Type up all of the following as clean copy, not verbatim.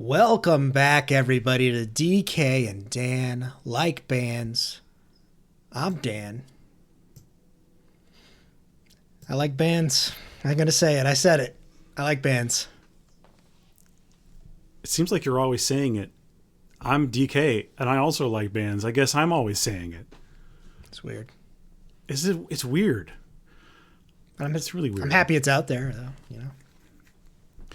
Welcome back, everybody, to DK and Dan Like Bands. I'm Dan. I like bands. I'm going to say it. I said it. I like bands. It seems like you're always saying it. I'm DK, and I also like bands. I guess I'm always saying it. It's weird. It's weird. It's really weird. I'm happy it's out there, though, you know.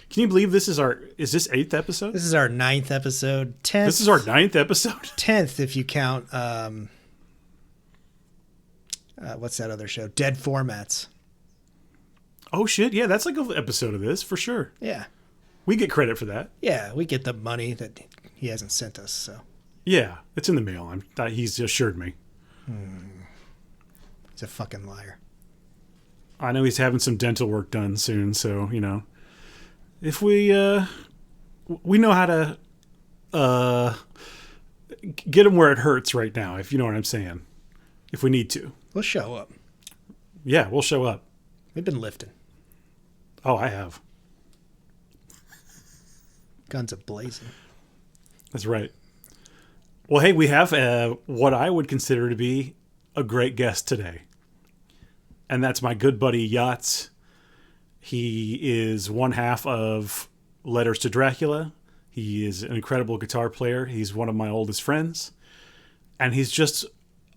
Can you believe this is is this 8th episode? This is our 9th episode. 10th. This is our 9th episode? 10th if you count, what's that other show? Dead Formats. Oh, shit. Yeah, that's like an episode of this, for sure. Yeah. We get credit for that. Yeah, we get the money that he hasn't sent us, so. Yeah, it's in the mail. He's assured me. He's a fucking liar. I know he's having some dental work done soon, so, you know. If we know how to get him where it hurts right now, if you know what I'm saying. If we need to. We'll show up. Yeah, we'll show up. We've been lifting. Oh, I have. Guns a-blazing. That's right. Well, hey, we have what I would consider to be a great guest today. And that's my good buddy, Jats. He is one half of Letters to Dracula. He is an incredible guitar player. He's one of my oldest friends. And he's just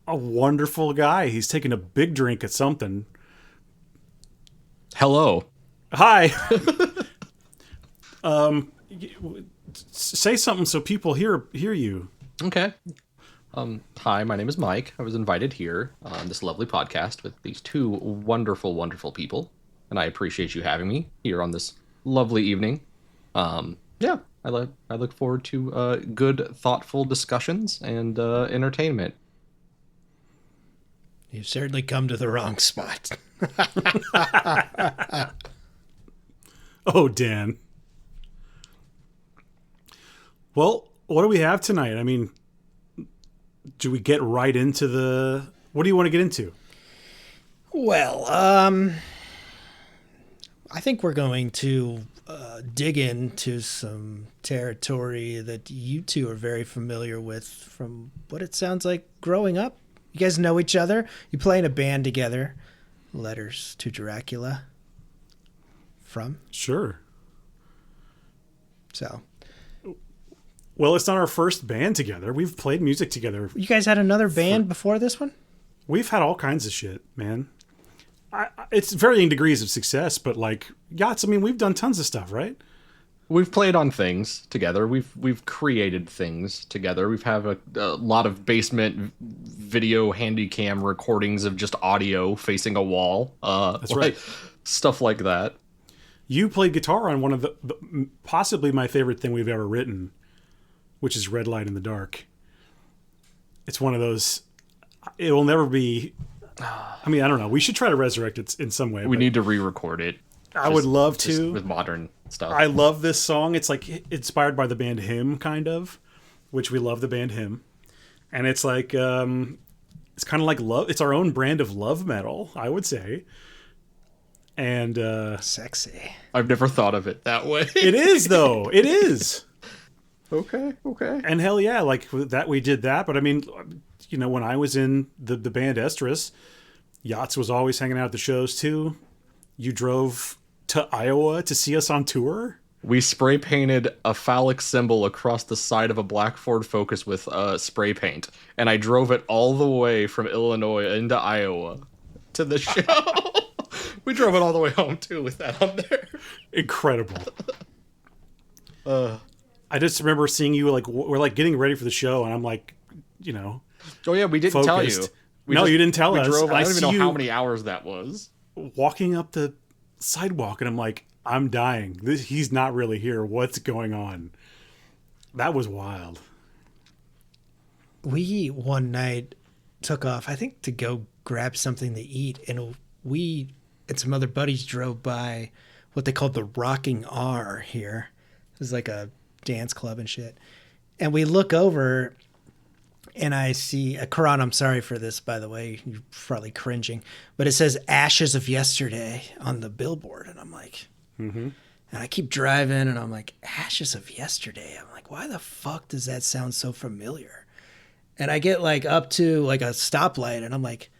a wonderful guy. He's taking a big drink at something. Hello. Hi. Say something so people hear you. Okay. Hi, my name is Mike. I was invited here on this lovely podcast with these two wonderful, wonderful people. And I appreciate you having me here on this lovely evening. Yeah, I look forward to good, thoughtful discussions and entertainment. You've certainly come to the wrong spot. Oh, Dan. Well, what do we have tonight? I mean, do we get right into what do you want to get into? Well, I think we're going to dig into some territory that you two are very familiar with from what it sounds like growing up. You guys know each other. You play in a band together. Letters to Dracula. From? Sure. So. Well, it's not our first band together. We've played music together. You guys had another band before this one? We've had all kinds of shit, man. It's varying degrees of success, but like Yachts, I mean, we've done tons of stuff, right? We've played on things together. We've created things together. We've have a lot of basement video handycam recordings of just audio facing a wall. That's right. Stuff like that. You played guitar on one of the possibly my favorite thing we've ever written, which is Red Light in the Dark. It's one of those, it will never be, I mean, I don't know. We should try to resurrect it in some way. We need to re-record it. I would love to. With modern stuff. I love this song. It's like inspired by the band Him, kind of, which we love the band Him. And it's like, it's kind of like love. It's our own brand of love metal, I would say. And sexy. I've never thought of it that way. It is, though. It is. Okay. And hell yeah, like that we did that. But I mean, you know, when I was in the band Estrus, Yachts was always hanging out at the shows too. You drove to Iowa to see us on tour. We spray painted a phallic symbol across the side of a black Ford Focus with spray paint, and I drove it all the way from Illinois into Iowa to the show. We drove it all the way home too with that on there. Incredible. I just remember seeing you, like, we're like getting ready for the show, and I'm like, you know. Oh yeah, we didn't focused. tell you. You didn't tell us. Drove, I don't even know how many hours that was. Walking up the sidewalk, and I'm like, I'm dying. He's not really here. What's going on? That was wild. We one night took off, I think, to go grab something to eat, and we and some other buddies drove by what they called the Rocking R here. It was like a dance club and shit. And we look over, and I see Karan, I'm sorry for this, by the way. You're probably cringing. But it says Ashes of Yesterday on the billboard. And I'm like, and And I keep driving and I'm like, Ashes of Yesterday. I'm like, why the fuck does that sound so familiar? And I get like up to like a stoplight and I'm like,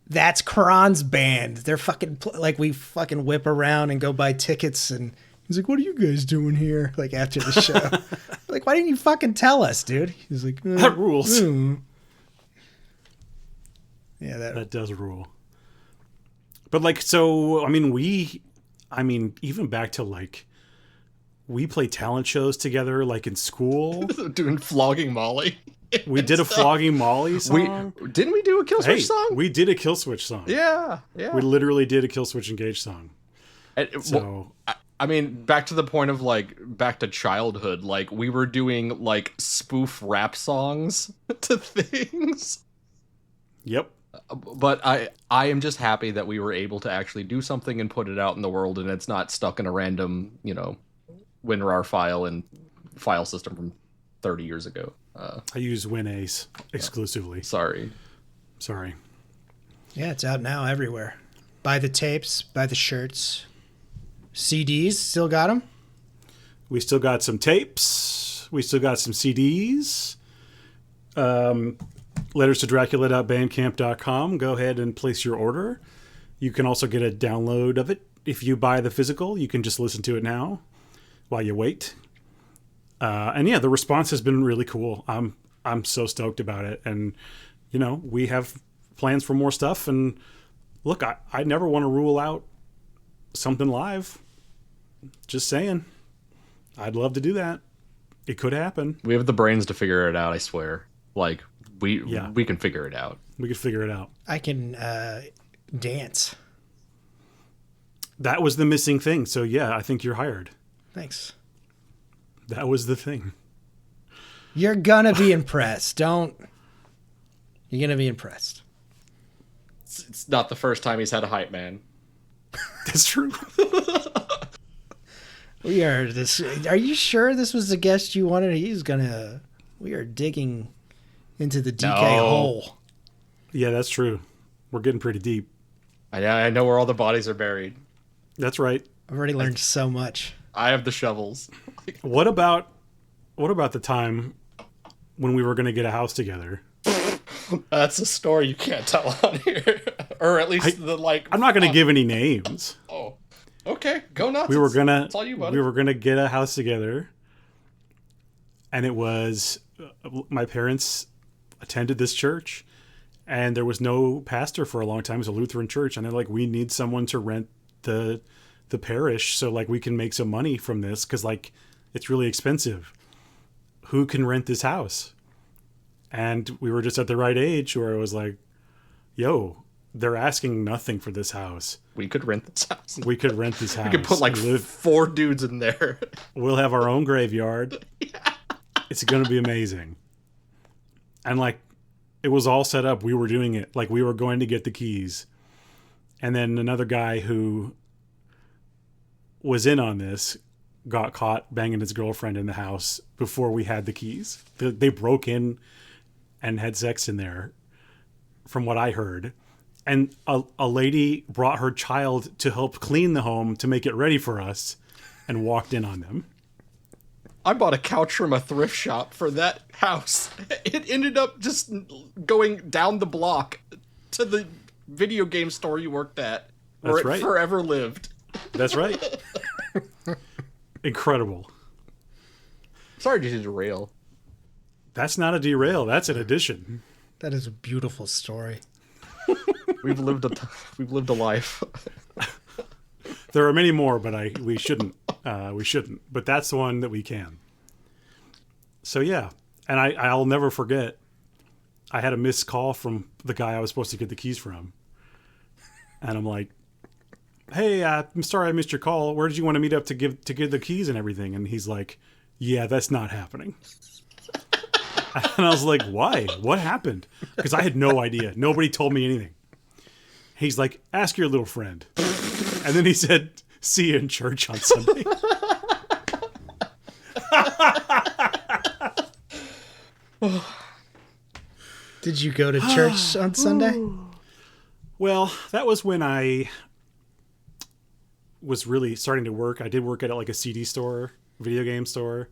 that's Kron's band. They're fucking like, we fucking whip around and go buy tickets. And he's like, what are you guys doing here? Like after the show. Like, why didn't you fucking tell us, dude? He's like, That rules. Yeah, that does rule. But like, so, I mean, even back to like, we play talent shows together, like in school. Doing Flogging Molly. We did a Flogging Molly song. Didn't we do a Killswitch song? We did a Killswitch song. Yeah. We literally did a Killswitch Engage song. I mean, back to the point of like, back to childhood, like we were doing like spoof rap songs to things. Yep. But I am just happy that we were able to actually do something and put it out in the world, and it's not stuck in a random, WinRAR file and file system from 30 years ago. I use WinAce exclusively. Sorry. Yeah, it's out now everywhere. Buy the tapes, buy the shirts. CDs, still got them? We still got some tapes. We still got some CDs. Letters to Dracula.bandcamp.com. Go ahead and place your order. You can also get a download of it. If you buy the physical, you can just listen to it now while you wait. And yeah, the response has been really cool. I'm so stoked about it. And, we have plans for more stuff. And look, I never want to rule out something live. Just saying. I'd love to do that. It could happen. We have the brains to figure it out, I swear. Like, we can figure it out. We could figure it out. I can dance. That was the missing thing. So yeah, I think you're hired. Thanks. That was the thing. You're gonna be impressed. You're gonna be impressed. It's not the first time he's had a hype man. That's true. Are you sure this was the guest you wanted? We are digging into the DK hole. Yeah, that's true. We're getting pretty deep. I know where all the bodies are buried. That's right. I've already learned so much. I have the shovels. What about the time when we were going to get a house together? That's a story you can't tell on here. Or at least I'm not going to give any names. Oh. Okay, go nuts. It's all you, buddy. We were going to get a house together. And it was my parents attended this church, and there was no pastor for a long time. It was a Lutheran church, and they're like, we need someone to rent the parish so like we can make some money from this, because like it's really expensive. Who can rent this house? And we were just at the right age where it was like, yo, they're asking nothing for this house. We could rent this house. We could rent this house. We could put like 4 dudes in there. We'll have our own graveyard. Yeah. It's going to be amazing. And like, it was all set up. We were doing it. Like, we were going to get the keys. And then another guy who was in on this got caught banging his girlfriend in the house before we had the keys. They broke in and had sex in there, from what I heard. And a lady brought her child to help clean the home to make it ready for us and walked in on them. I bought a couch from a thrift shop for that house. It ended up just going down the block to the video game store you worked at, where That's right. It forever lived. That's right. Incredible. Sorry to derail. That's not a derail. That's an addition. That is a beautiful story. We've lived a life. There are many more, but we shouldn't. We shouldn't. But that's the one that we can. So yeah, and I'll never forget. I had a missed call from the guy I was supposed to get the keys from, and I'm like, "Hey, I'm sorry I missed your call. Where did you want to meet up to get the keys and everything?" And he's like, "Yeah, that's not happening." And I was like, "Why? What happened?" Because I had no idea. Nobody told me anything. He's like, "Ask your little friend." And then he said, "See you in church on Sunday." Did you go to church on Sunday? Well, that was when I was really starting to work. I did work at like a CD store, video game store.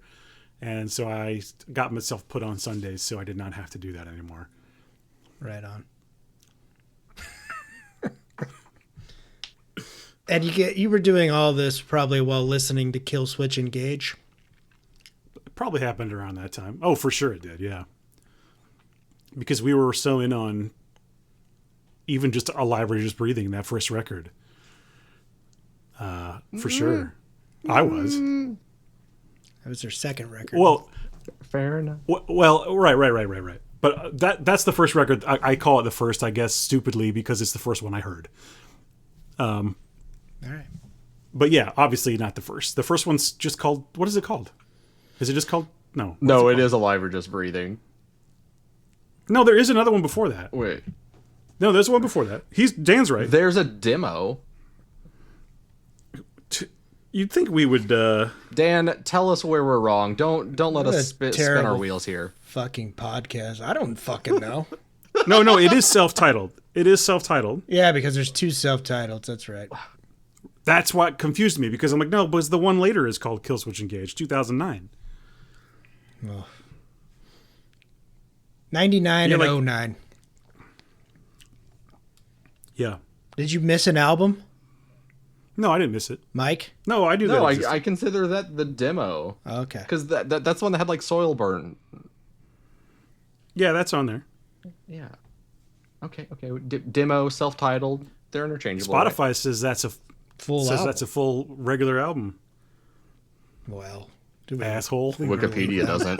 And so I got myself put on Sundays, so I did not have to do that anymore. Right on. And you were doing all this probably while listening to KILLSWITCH ENGAGE. It probably happened around that time. Oh, for sure it did, yeah. Because we were so in on even just Alive or Just Breathing, that first record. For sure. I was. That was their second record. Well, Fair enough. well, right. But that's the first record. I call it the first, I guess, stupidly, because it's the first one I heard. All right. But yeah, obviously not the first. The first one's just called, what is it called? Is it just called? No. No, it is Alive or Just Breathing. No, there is another one before that. Wait. No, there's one before that. Dan's right. There's a demo. You'd think we would... Dan, tell us where we're wrong. Don't let us spin our wheels here. Fucking podcast. I don't fucking know. No, it is self-titled. It is self-titled. Yeah, because there's two self-titles. That's right. That's what confused me, because I'm like, no, but the one later is called KILLSWITCH ENGAGE, 2009. Oh. 99 and 09. Yeah. Did you miss an album, No, I didn't miss it. Mike? No, I do that. No, I consider that the demo. Okay. Because that's the one that had like soil burn. Yeah, that's on there. Yeah. Okay. Demo, self-titled. They're interchangeable. Spotify right? says that's a Full album. that's a full regular album. Well, Asshole. Wikipedia doesn't.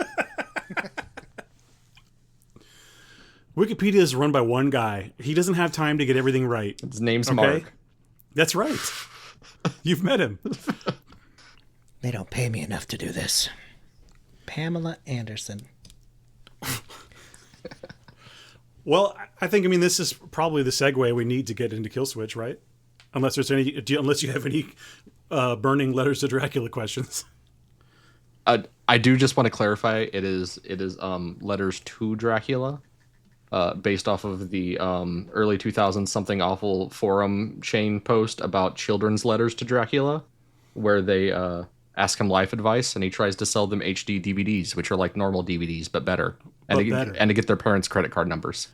Wikipedia is run by one guy. He doesn't have time to get everything right. His name's Mark. That's right. You've met him. They don't pay me enough to do this. Pamela Anderson. Well, I mean, this is probably the segue we need to get into KILLSWITCH, right? Unless you have any burning Letters to Dracula questions. I do just want to clarify. It is Letters to Dracula, based off of the early 2000s something awful forum chain post about children's letters to Dracula, where they ask him life advice and he tries to sell them HD DVDs, which are like normal DVDs but better, and to get their parents' credit card numbers.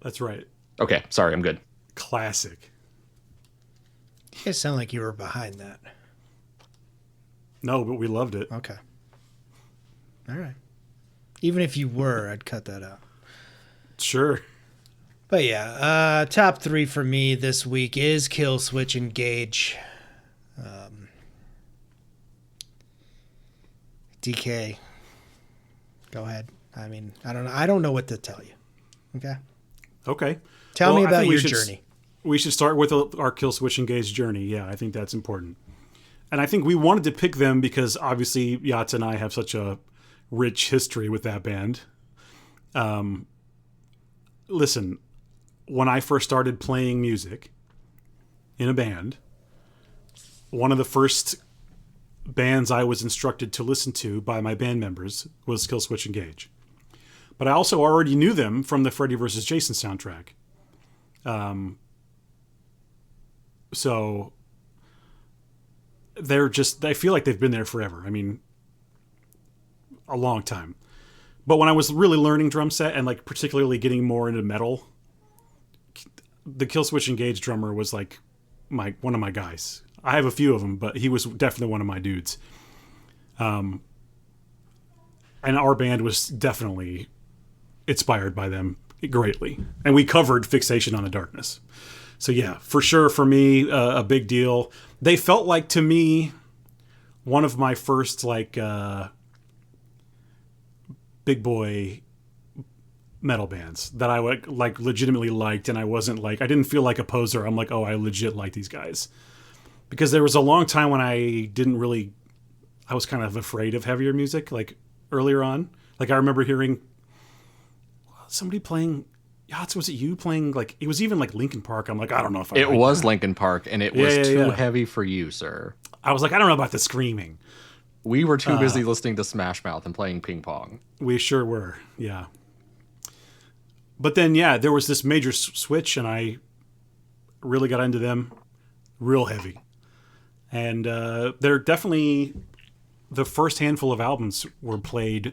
That's right. Okay, sorry, I'm good. Classic. You guys sound like you were behind that. No, but we loved it. Okay. All right. Even if you were, I'd cut that out. Sure. But yeah, top 3 for me this week is KILLSWITCH ENGAGE. DK, go ahead. I mean, I don't know what to tell you. Okay. Tell me about your journey. We should start with our KILLSWITCH ENGAGE journey. Yeah, I think that's important. And I think we wanted to pick them because obviously Jats and I have such a rich history with that band. Listen, when I first started playing music in a band, one of the first bands I was instructed to listen to by my band members was KILLSWITCH ENGAGE. But I also already knew them from the Freddy vs. Jason soundtrack. So I feel like they've been there forever. I mean, a long time. But when I was really learning drum set and like particularly getting more into metal, the KILLSWITCH ENGAGE drummer was like one of my guys. I have a few of them, but he was definitely one of my dudes. And our band was definitely inspired by them greatly. And we covered Fixation on the Darkness. So yeah, for sure, for me, a big deal. They felt like, to me, one of my first like big boy metal bands that I like legitimately liked, and I didn't feel like a poser. I'm like, oh, I legit like these guys. Because there was a long time when I was kind of afraid of heavier music, like earlier on. Like I remember hearing somebody playing, Jats, was it you playing, like, it was even like Linkin Park. I'm like, I don't know if I It was Linkin Park, and it was too yeah. heavy for you, sir. I was like, I don't know about the screaming. We were too busy listening to Smash Mouth and playing ping pong. We sure were, yeah. But then, yeah, there was this major switch, and I really got into them real heavy. And they're definitely, the first handful of albums were played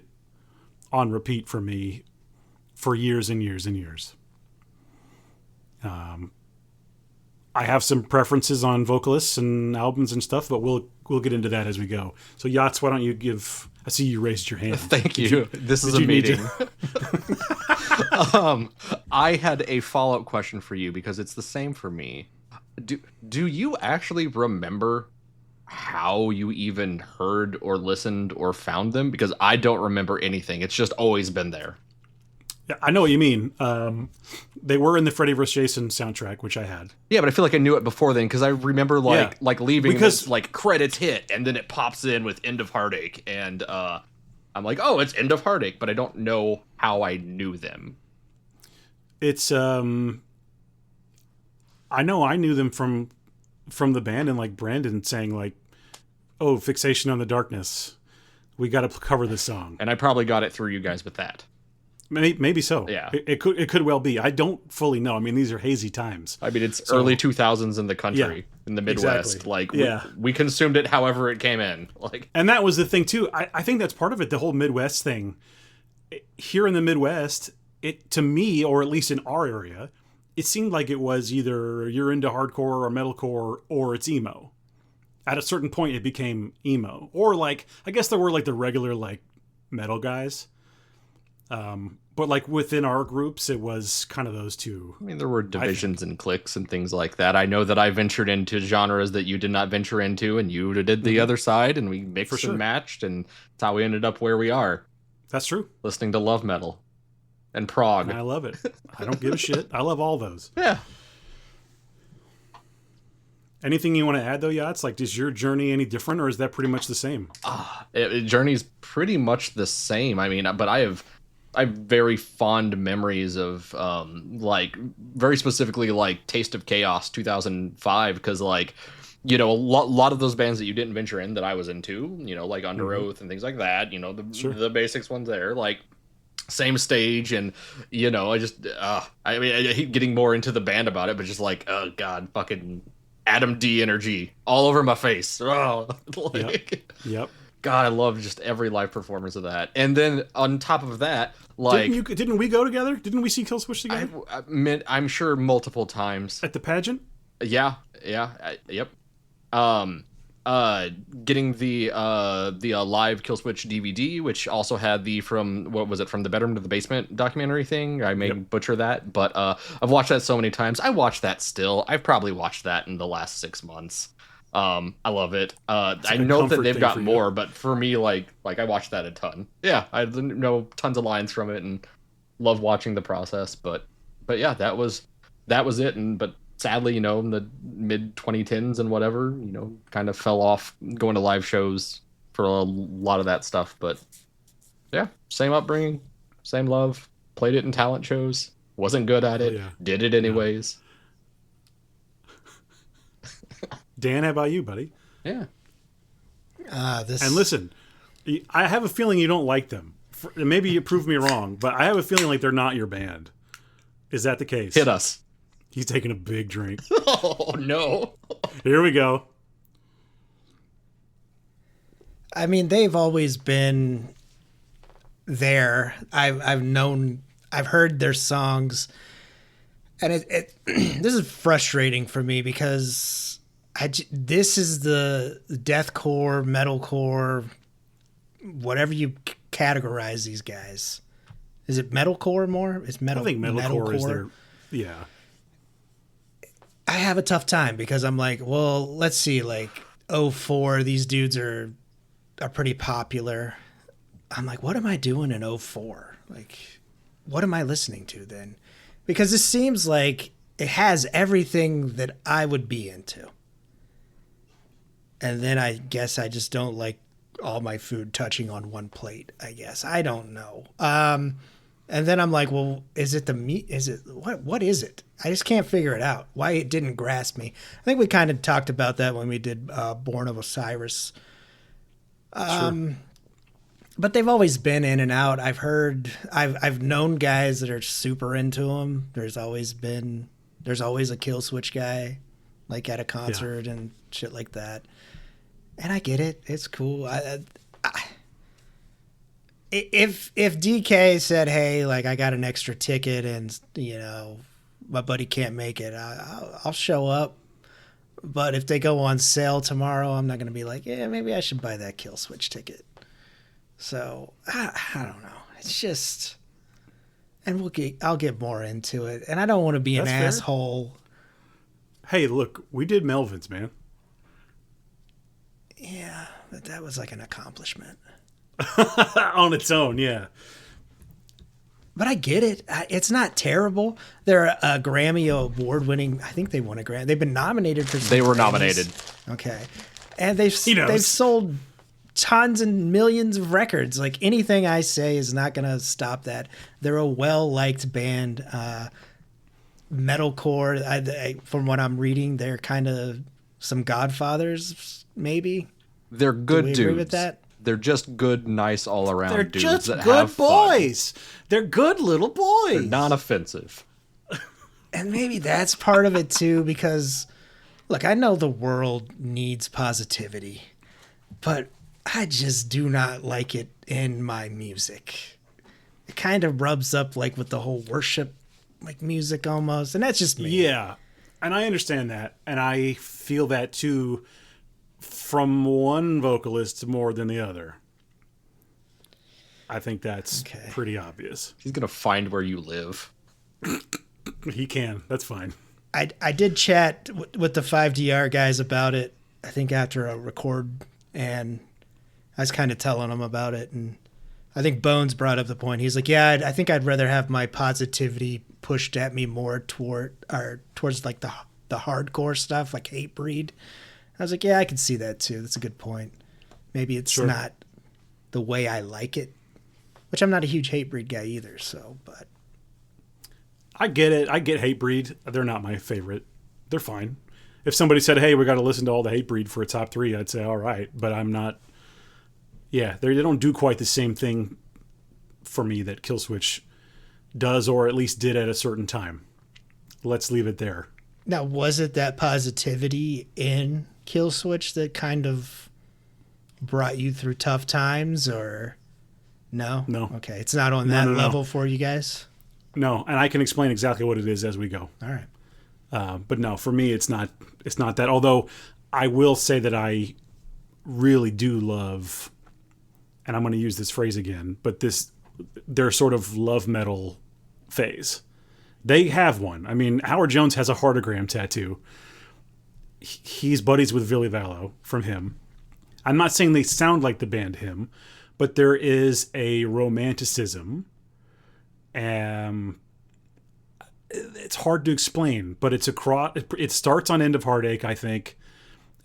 on repeat for me for years and years and years. I have some preferences on vocalists and albums and stuff, but we'll get into that as we go. So Jats, why don't you give? I see you raised your hand. Thank you. This is a meeting. I had a follow-up question for you because it's the same for me. Do you actually remember how you even heard or listened or found them? Because I don't remember anything. It's just always been there. Yeah, I know what you mean. They were in the Freddy vs. Jason soundtrack, which I had. Yeah, but I feel like I knew it before then because I remember like leaving because and like credits hit and then it pops in with End of Heartache and I'm like, oh, it's End of Heartache, but I don't know how I knew them. It's I know I knew them from the band and like Brandon saying like, oh, Fixation on the Darkness, we got to cover this song, and I probably got it through you guys with that. Maybe so. Yeah, it could well be. I don't fully know. I mean, these are hazy times. I mean, it's early 2000s in the country, in the Midwest. Exactly. Like, we consumed it however it came in. Like, and that was the thing too. I think that's part of it. The whole Midwest thing. Here in the Midwest, it to me, or at least in our area, it seemed like it was either you're into hardcore or metalcore or it's emo. At a certain point, it became emo, or like I guess there were like the regular like metal guys. But like within our groups, it was kind of those two. I mean, there were divisions and cliques and things like that. I know that I ventured into genres that you did not venture into, and you did the other side, and we mixed and matched, and that's how we ended up where we are. That's true. Listening to love metal and prog. And I love it. I don't give a shit. I love all those. Yeah. Anything you want to add though, Jats? Like, is your journey any different, or is that pretty much the same? Journey's pretty much the same. I mean, but I have very fond memories of like very specifically like Taste of Chaos 2005 because like a lot of those bands that you didn't venture in that I was into, like Under Oath and things like that, the basics ones there, like same stage, and I just I mean I hate getting more into the band about it, but just like, oh god, fucking Adam D energy all over my face. Oh, like, yep. God, I love just every live performance of that. And then on top of that, like... Didn't we go together? Didn't we see KILLSWITCH together? I'm sure multiple times. At the pageant? Yeah. Yep. Getting the live KILLSWITCH DVD, which also had from the Bedroom to the Basement documentary thing. I may butcher that, but I've watched that so many times. I watch that still. I've probably watched that in the last 6 months. I love it. I know that they've got more, but for me, like I watched that a ton. Yeah, I know tons of lines from it and love watching the process. But yeah, that was it. But sadly, in the mid 2010s and whatever, kind of fell off going to live shows for a lot of that stuff. But yeah, same upbringing, same love. Played it in talent shows. Wasn't good at it. Did it anyways. Dan, how about you, buddy? Yeah. And listen, I have a feeling you don't like them. Maybe you prove me wrong, but I have a feeling like they're not your band. Is that the case? Hit us. He's taking a big drink. Oh, no. Here we go. I mean, they've always been there. I've heard their songs, and this is frustrating for me because this is the deathcore, metalcore, whatever you categorize these guys. Is it metalcore more? It's metal. I think metalcore is their, yeah. I have a tough time because I'm like, well, let's see, like 04, these dudes are pretty popular. I'm like, what am I doing in 04? Like, what am I listening to then? Because this seems like it has everything that I would be into. And then I guess I just don't like all my food touching on one plate, I guess. I don't know. And then I'm like, well, is it the meat? Is it what is it? I just can't figure it out. Why it didn't grasp me. I think we kind of talked about that when we did Born of Osiris. Sure. But they've always been in and out. I've known guys that are super into them. There's always a KILLSWITCH guy. like at a concert and shit like that. And I get it. It's cool. If DK said, "Hey, like I got an extra ticket and my buddy can't make it," I'll show up. But if they go on sale tomorrow, I'm not gonna be like, "Yeah, maybe I should buy that KILLSWITCH ticket." So I don't know. It's just, and I'll get more into it, and I don't want to be an asshole. Hey, look, we did Melvin's, man. Yeah, but that was like an accomplishment. On its own, yeah. But I get it. It's not terrible. They're a Grammy award-winning. I think they won a Grammy. They've been nominated for. They were Grammys. Nominated. Okay, and they've sold tons and millions of records. Like anything I say is not going to stop that. They're a well-liked band. Metalcore. From what I'm reading, they're kind of some godfathers, maybe. They're good dudes. Agree with that? They're just good, nice, all-around They're dudes just that good have boys. fun. They're good little boys. They're non-offensive. And maybe that's part of it too, because look, I know the world needs positivity, but I just do not like it in my music. It kind of rubs up like with the whole worship like music almost, and that's just me. Yeah, and I understand that, and I feel that too from one vocalist more than the other. I think that's pretty obvious. He's going to find where you live. He can. That's fine. I did chat with the 5DR guys about it, I think after a record, and I was kind of telling them about it, and I think Bones brought up the point. He's like, yeah, I think I'd rather have my positivity pushed at me more towards like the hardcore stuff, like Hatebreed. I was like, yeah, I can see that too. That's a good point. Maybe it's not the way I like it, which I'm not a huge Hatebreed guy either. So, but I get it. I get Hatebreed. They're not my favorite. They're fine. If somebody said, hey, we got to listen to all the Hatebreed for a top 3, I'd say, all right. But I'm not. Yeah, they don't do quite the same thing for me that KILLSWITCH does, or at least did at a certain time. Let's leave it there. Now, was it that positivity in KILLSWITCH that kind of brought you through tough times, or no? No. Okay, it's not on that level for you guys? No, and I can explain exactly what it is as we go. All right. But no, for me, it's not that. Although I will say that I really do love, and I'm going to use this phrase again, but their sort of love metal phase. They have one. I mean, Howard Jones has a heartogram tattoo. He's buddies with Billy Vallow from Him. I'm not saying they sound like the band Him, but there is a romanticism. It's hard to explain, but it starts on End of Heartache, I think,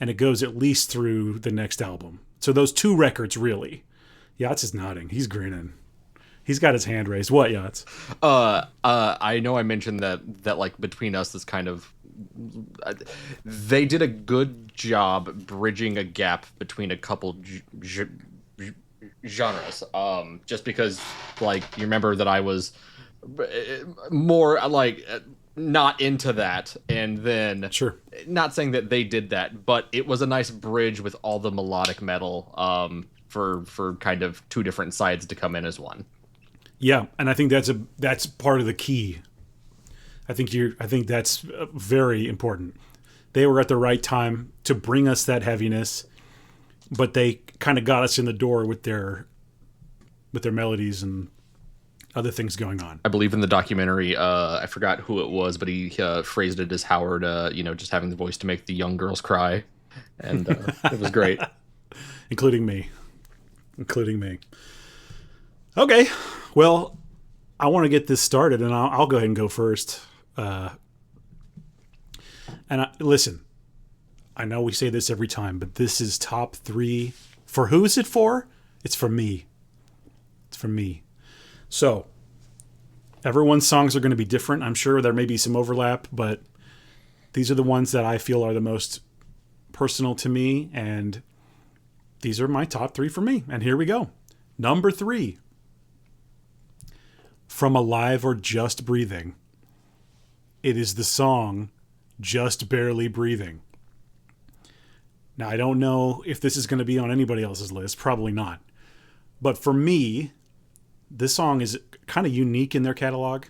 and it goes at least through the next album. So those 2 records, really. Jats is nodding. He's grinning. He's got his hand raised. What, Jats? I know I mentioned that like between us, this kind of they did a good job bridging a gap between a couple genres. Just because, like, you remember that I was more like not into that, and then not saying that they did that, but it was a nice bridge with all the melodic metal for kind of 2 different sides to come in as one. Yeah, and I think that's part of the key. I think that's very important. They were at the right time to bring us that heaviness, but they kind of got us in the door with their melodies and other things going on. I believe in the documentary, I forgot who it was, but he phrased it as Howard, just having the voice to make the young girls cry, and it was great, including me. Okay, well, I want to get this started, and I'll go ahead and go first. Listen, I know we say this every time, but this is top 3. For who is it for? It's for me. It's for me. So, everyone's songs are going to be different. I'm sure there may be some overlap, but these are the ones that I feel are the most personal to me, and these are my top 3 for me. And here we go. Number 3. From Alive or Just Breathing. It is the song Just Barely Breathing. Now, I don't know if this is going to be on anybody else's list. Probably not. But for me, this song is kind of unique in their catalog.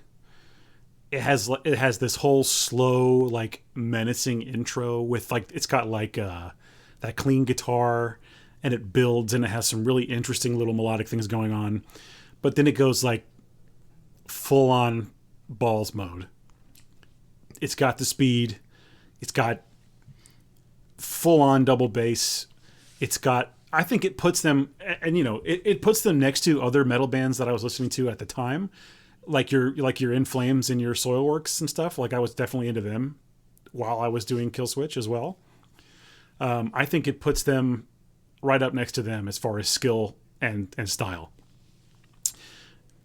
It has this whole slow, like, menacing intro with, like, it's got, like, that clean guitar, and it builds, and it has some really interesting little melodic things going on. But then it goes, like, full-on balls mode. It's got the speed. It's got full-on double bass. It's got, I think it puts them, and you know, it puts them next to other metal bands that I was listening to at the time, like your In Flames and your Soilworks and stuff. Like, I was definitely into them while I was doing Killswitch as well. I think it puts them right up next to them as far as skill and style.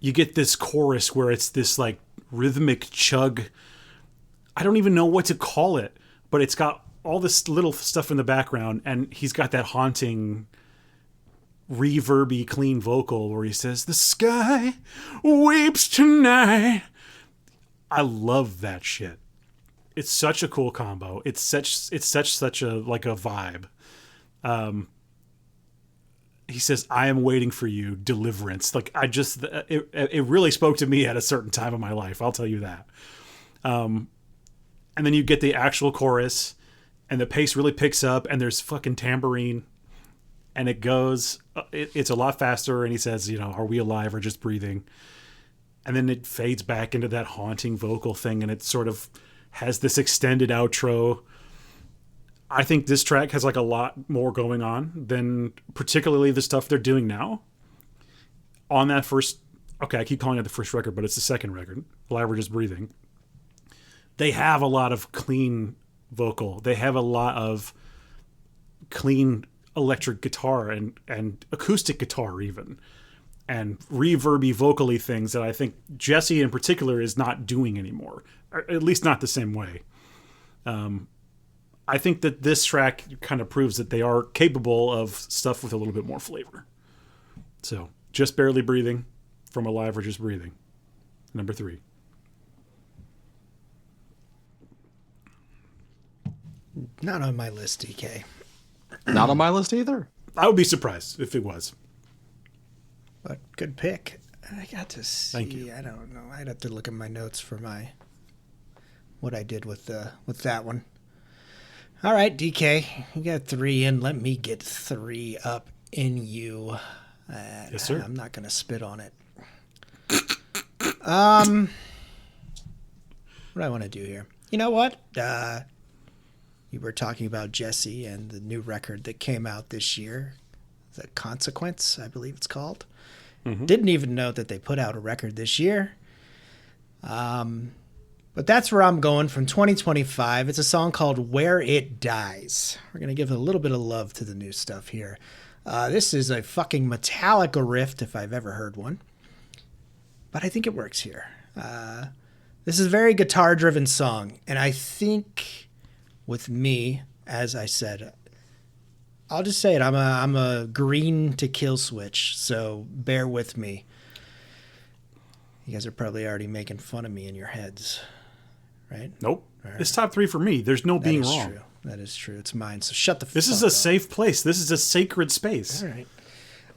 You get this chorus where it's this like rhythmic chug. I don't even know what to call it, but it's got all this little stuff in the background, and he's got that haunting, reverby, clean vocal where he says, "The sky weeps tonight." I love that shit. It's such a cool combo. It's such a like a vibe. He says, "I am waiting for you, deliverance." Like, it really spoke to me at a certain time of my life. I'll tell you that. And then you get the actual chorus, and the pace really picks up, and there's fucking tambourine, and it goes, it's a lot faster, and he says, you know, "Are we alive or just breathing?" And then it fades back into that haunting vocal thing, and it sort of has this extended outro. I think this track has like a lot more going on than particularly the stuff they're doing now. On that first, okay, I keep calling it the first record, but it's the second record, Alive or Just Breathing. They have a lot of clean vocal. They have a lot of clean electric guitar and acoustic guitar even, and reverby vocally things that I think Jesse in particular is not doing anymore, or at least not the same way. I think that this track kind of proves that they are capable of stuff with a little bit more flavor. So, Just Barely Breathing from Alive or Just Breathing. Number 3. Not on my list, DK. Not on my list either. I would be surprised if it was. But good pick. I got to see. Thank you. I don't know. I'd have to look at my notes for what I did with that one. All right, DK, you got 3 in. Let me get 3 up in you. Yes, sir. I'm not gonna spit on it. What do I want to do here? You know what? You were talking about Jesse and the new record that came out this year, The Consequence, I believe it's called. Mm-hmm. Didn't even know that they put out a record this year. But that's where I'm going from 2025. It's a song called Where It Dies. We're going to give a little bit of love to the new stuff here. This is a fucking Metallica riff, if I've ever heard one. But I think it works here. This is a very guitar-driven song. And I think with me, as I said, I'll just say it. I'm a green to Killswitch, so bear with me. You guys are probably already making fun of me in your heads, right? Nope. Right. It's top 3 for me. There's no being wrong. True. That is true. It's mine. So shut the fuck up. This is a safe place. This is a sacred space. All right.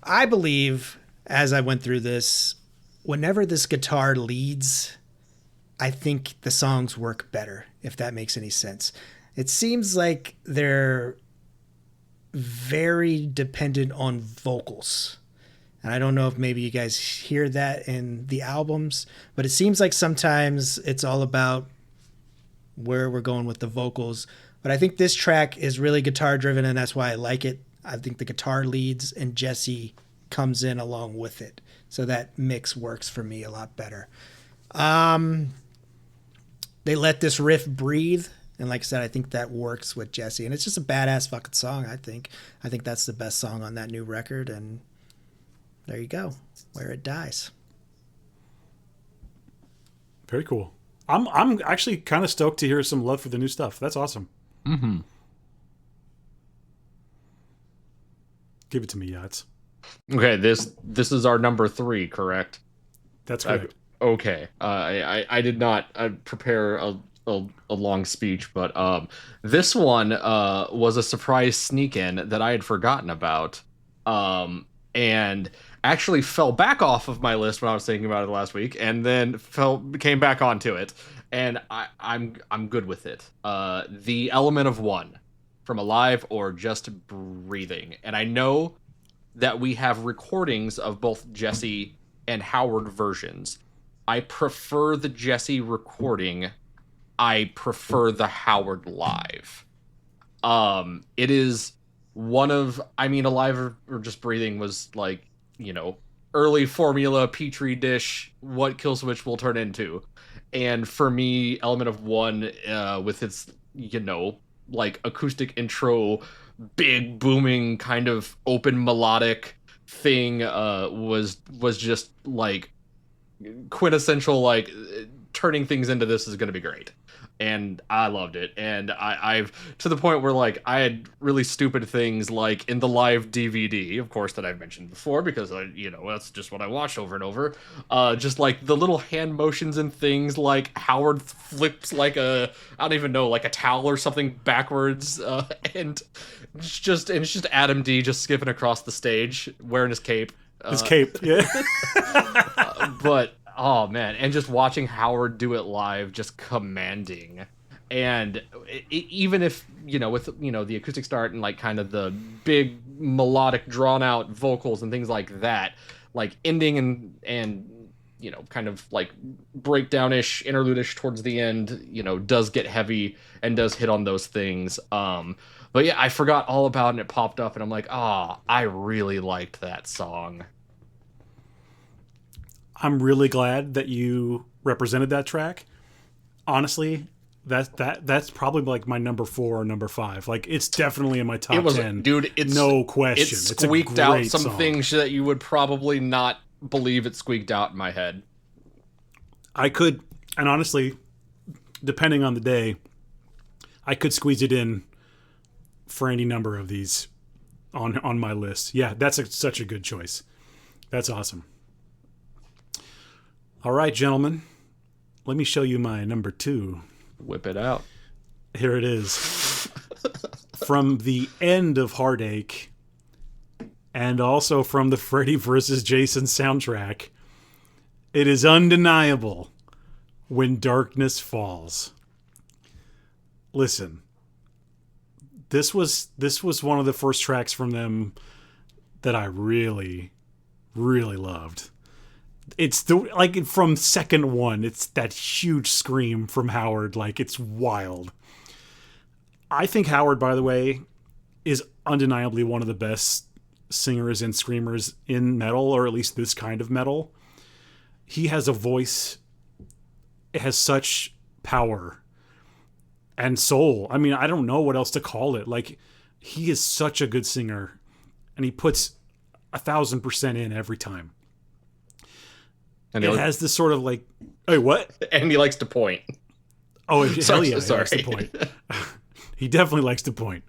I believe, as I went through this, whenever this guitar leads, I think the songs work better, if that makes any sense. It seems like they're very dependent on vocals. And I don't know if maybe you guys hear that in the albums, but it seems like sometimes it's all about where we're going with the vocals. But I think this track is really guitar driven, and that's why I like it. I think the guitar leads and Jesse comes in along with it. So that mix works for me a lot better. They let this riff breathe. And like I said, I think that works with Jesse. And it's just a badass fucking song, I think. I think that's the best song on that new record. And there you go. Where It Dies. Very cool. I'm actually kind of stoked to hear some love for the new stuff. That's awesome. Mm-hmm. Give it to me, Jats. Okay, this is our number 3, correct? That's correct. Okay. I did not prepare a long speech, but this one was a surprise sneak in that I had forgotten about, and actually fell back off of my list when I was thinking about it last week, and then came back onto it, and I'm good with it. The Element of One from Alive or Just Breathing, and I know that we have recordings of both Jesse and Howard versions. I prefer the Jesse recording. I prefer the Howard live. It is one of, I mean, Alive or Just Breathing was like, early formula petri dish, what Killswitch will turn into. And for me, Element of One, with its, like acoustic intro, big booming kind of open melodic thing, was just like quintessential, like turning things into this is going to be great. And I loved it. And I've to the point where like I had really stupid things like in the live DVD, of course, that I've mentioned before because that's just what I watch over and over. Just like the little hand motions and things, like Howard flips like I don't even know, like a towel or something backwards, and it's just Adam D just skipping across the stage wearing his cape. His cape, yeah. But oh man, and just watching Howard do it live, just commanding. And even if with the acoustic start and like kind of the big melodic drawn out vocals and things like that, like ending and kind of like breakdown-ish, interlude-ish towards the end, does get heavy and does hit on those things. But yeah, I forgot all about it and it popped up and I'm like, I really liked that song. I'm really glad that you represented that track. Honestly, that's probably like my number 4 or number 5. Like it's definitely in my top 10. Dude, it's no question. It squeaked out some song. things that you would probably not believe it squeaked out in my head. I could, and honestly, depending on the day, I could squeeze it in for any number of these on my list. Yeah, that's such a good choice. That's awesome. All right, gentlemen, let me show you my number 2. Whip it out. Here it is. From the end of Heartache and also from the Freddy vs. Jason soundtrack, it is undeniable When Darkness Falls. Listen, this was one of the first tracks from them that I really, really loved. It's like from second one, it's that huge scream from Howard. Like it's wild. I think Howard, by the way, is undeniably one of the best singers and screamers in metal, or at least this kind of metal. He has a voice. It has such power and soul. I mean, I don't know what else to call it. Like he is such a good singer and he puts 1,000% in every time. And it has this sort of like, hey, what? And he likes to point. Oh, hell yeah, he likes to point. He definitely likes to point.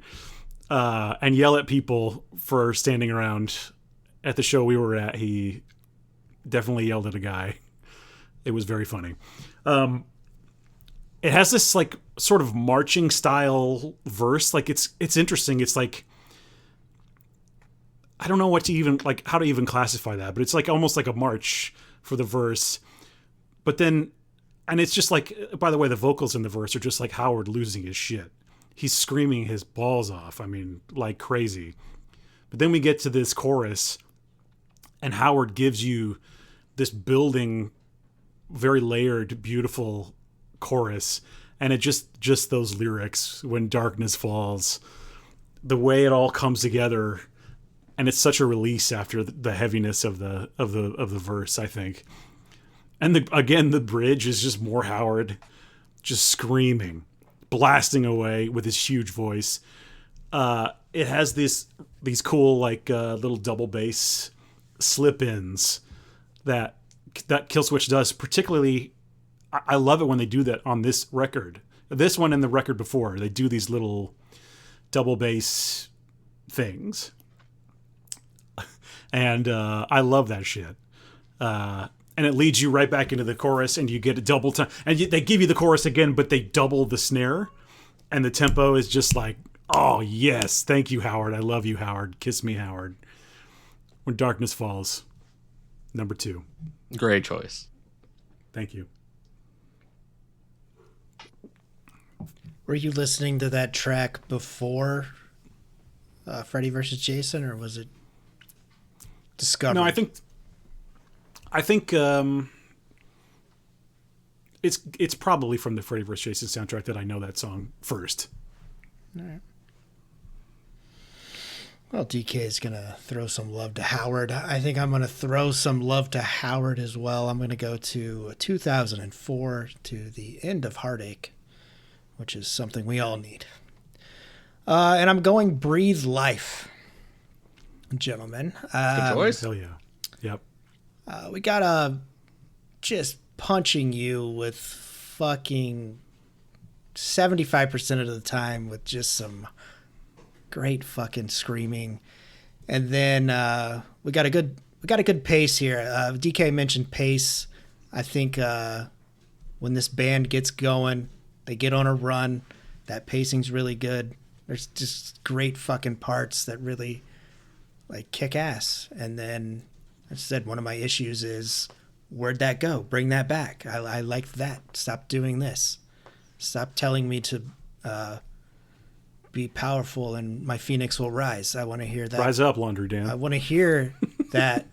And yell at people for standing around. At the show we were at, he definitely yelled at a guy. It was very funny. It has this like sort of marching style verse. Like it's interesting. It's like, I don't know how to even classify that, but it's like almost like a march for the verse. But then, and it's just like, by the way, the vocals in the verse are just like Howard losing his shit. He's screaming his balls off. I mean, like crazy. But then we get to this chorus and Howard gives you this building, very layered, beautiful chorus. And it just those lyrics, when darkness falls, the way it all comes together. And it's such a release after the heaviness of the verse, I think. And the bridge is just more Howard just screaming, blasting away with his huge voice. It has these cool like little double bass slip-ins that Killswitch does. Particularly, I love it when they do that on this record. This one and the record before, they do these little double bass things. And I love that shit. and it leads you right back into the chorus, and you get a double time. And they give you the chorus again, but they double the snare, and the tempo is just like, oh yes, thank you, Howard. I love you, Howard. Kiss me, Howard. When Darkness Falls, number 2. Great choice. Thank you. Were you listening to that track before Freddy vs. Jason, or was it discovered? No, I think it's probably from the Freddy vs. Jason soundtrack that I know that song first. All right. Well, DK is going to throw some love to Howard. I think I'm going to throw some love to Howard as well. I'm going to go to 2004, to The End of Heartache, which is something we all need. And I'm going Breathe Life, gentlemen. Good choice. Hell yeah. Yep. We got just punching you with fucking 75% of the time with just some great fucking screaming. And then we got a good pace here. DK mentioned pace. I think when this band gets going, they get on a run. That pacing's really good. There's just great fucking parts that really like kick ass. And then I said one of my issues is, where'd that go? Bring that back. I like that. Stop doing this. Stop telling me to be powerful and my phoenix will rise. I want to hear that. Rise up, Laundry Dan. I want to hear that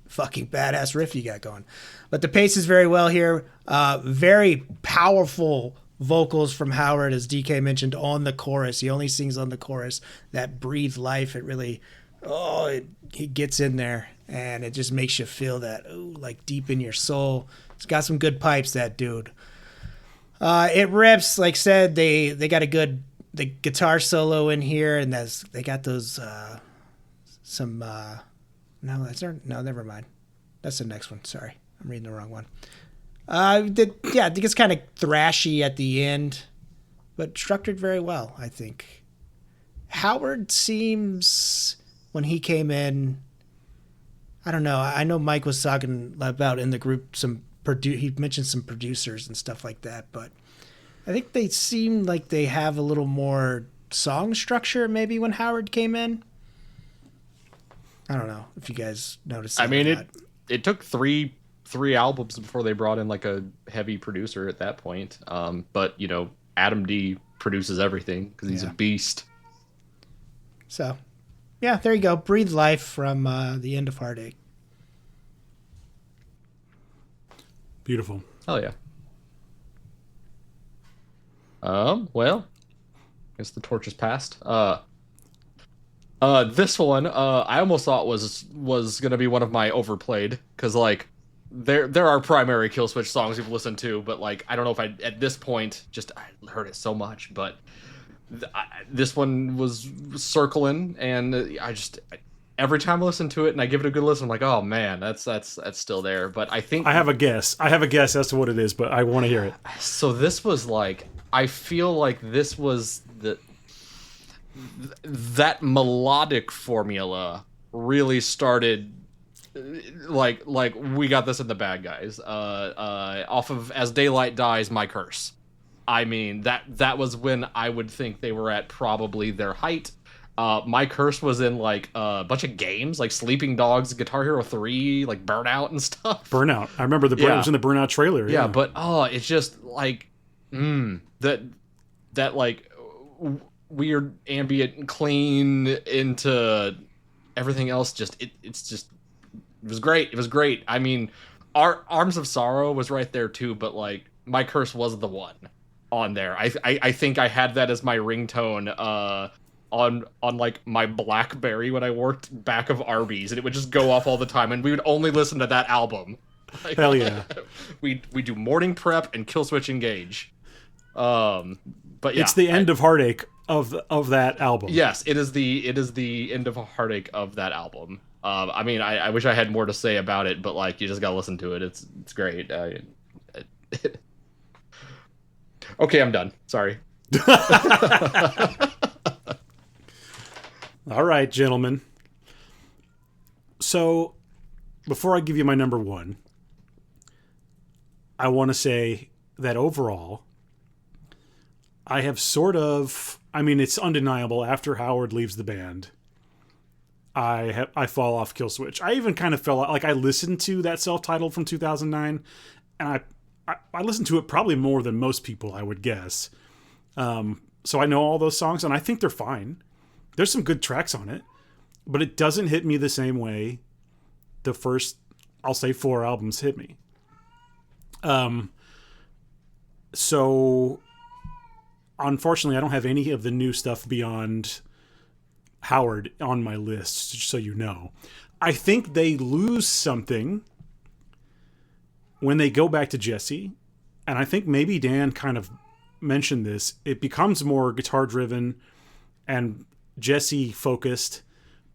fucking badass riff you got going. But the pace is very well here. Very powerful vocals from Howard, as DK mentioned, on the chorus. He only sings on the chorus. That Breathe Life, it really, he gets in there and it just makes you feel that, like deep in your soul. It's got some good pipes, that dude. It rips, like said, they got the guitar solo in here, and they got those never mind. That's the next one. Sorry, I'm reading the wrong one. I think it's kind of thrashy at the end, but structured very well, I think. Howard seems, when he came in, I don't know. I know Mike was talking about in the group he mentioned some producers and stuff like that, but I think they seem like they have a little more song structure maybe when Howard came in. I don't know if you guys noticed that. I mean, it took three albums before they brought in like a heavy producer at that point. But you know, Adam D produces everything because he's a beast. So, yeah, there you go. Breathe Life from The End of Heartache. Beautiful. Hell yeah. Well, I guess the torch is passed. This one, I almost thought was gonna be one of my overplayed, because like there are primary Killswitch songs you've listened to, but like I don't know if I at this point I heard it so much, but this one was circling, and every time I listen to it and I give it a good listen, I'm like, oh man, that's still there. But I think I have a guess as to what it is, but I want to hear it. So this was like, I feel like this was that melodic formula really started, like we got this in the bad guys, off of As Daylight Dies, My Curse. I mean, that was when I would think they were at probably their height. My Curse was in like a bunch of games like Sleeping Dogs, Guitar Hero 3, like Burnout and stuff. Burnout. I remember it was in the Burnout trailer. Yeah, but it's just like that like weird ambient clean into everything else. It was great. It was great. I mean, our Arms of Sorrow was right there too, but like My Curse was the one on there. I think I had that as my ringtone on like my BlackBerry when I worked back of Arby's, and it would just go off all the time, and we would only listen to that album. Like, hell yeah. we do Morning Prep and Killswitch Engage. But yeah, it's the end of Heartache of that album. Yes, it is the end of Heartache of that album. I mean, I wish I had more to say about it, but like you just gotta listen to it. It's great. Okay, I'm done. Sorry. All right, gentlemen. So, before I give you my number one, I want to say that overall, I have sort of, I mean, it's undeniable after Howard leaves the band, I fall off KILLSWITCH. I even kind of fell out, like I listened to that self-titled from 2009, and I listened to it probably more than most people, I would guess. So I know all those songs, and I think they're fine. There's some good tracks on it, but it doesn't hit me the same way the first, I'll say, 4 albums hit me. So unfortunately, I don't have any of the new stuff beyond Howard on my list, just so you know. I think they lose something when they go back to Jesse, and I think maybe Dan kind of mentioned this. It becomes more guitar driven and Jesse focused,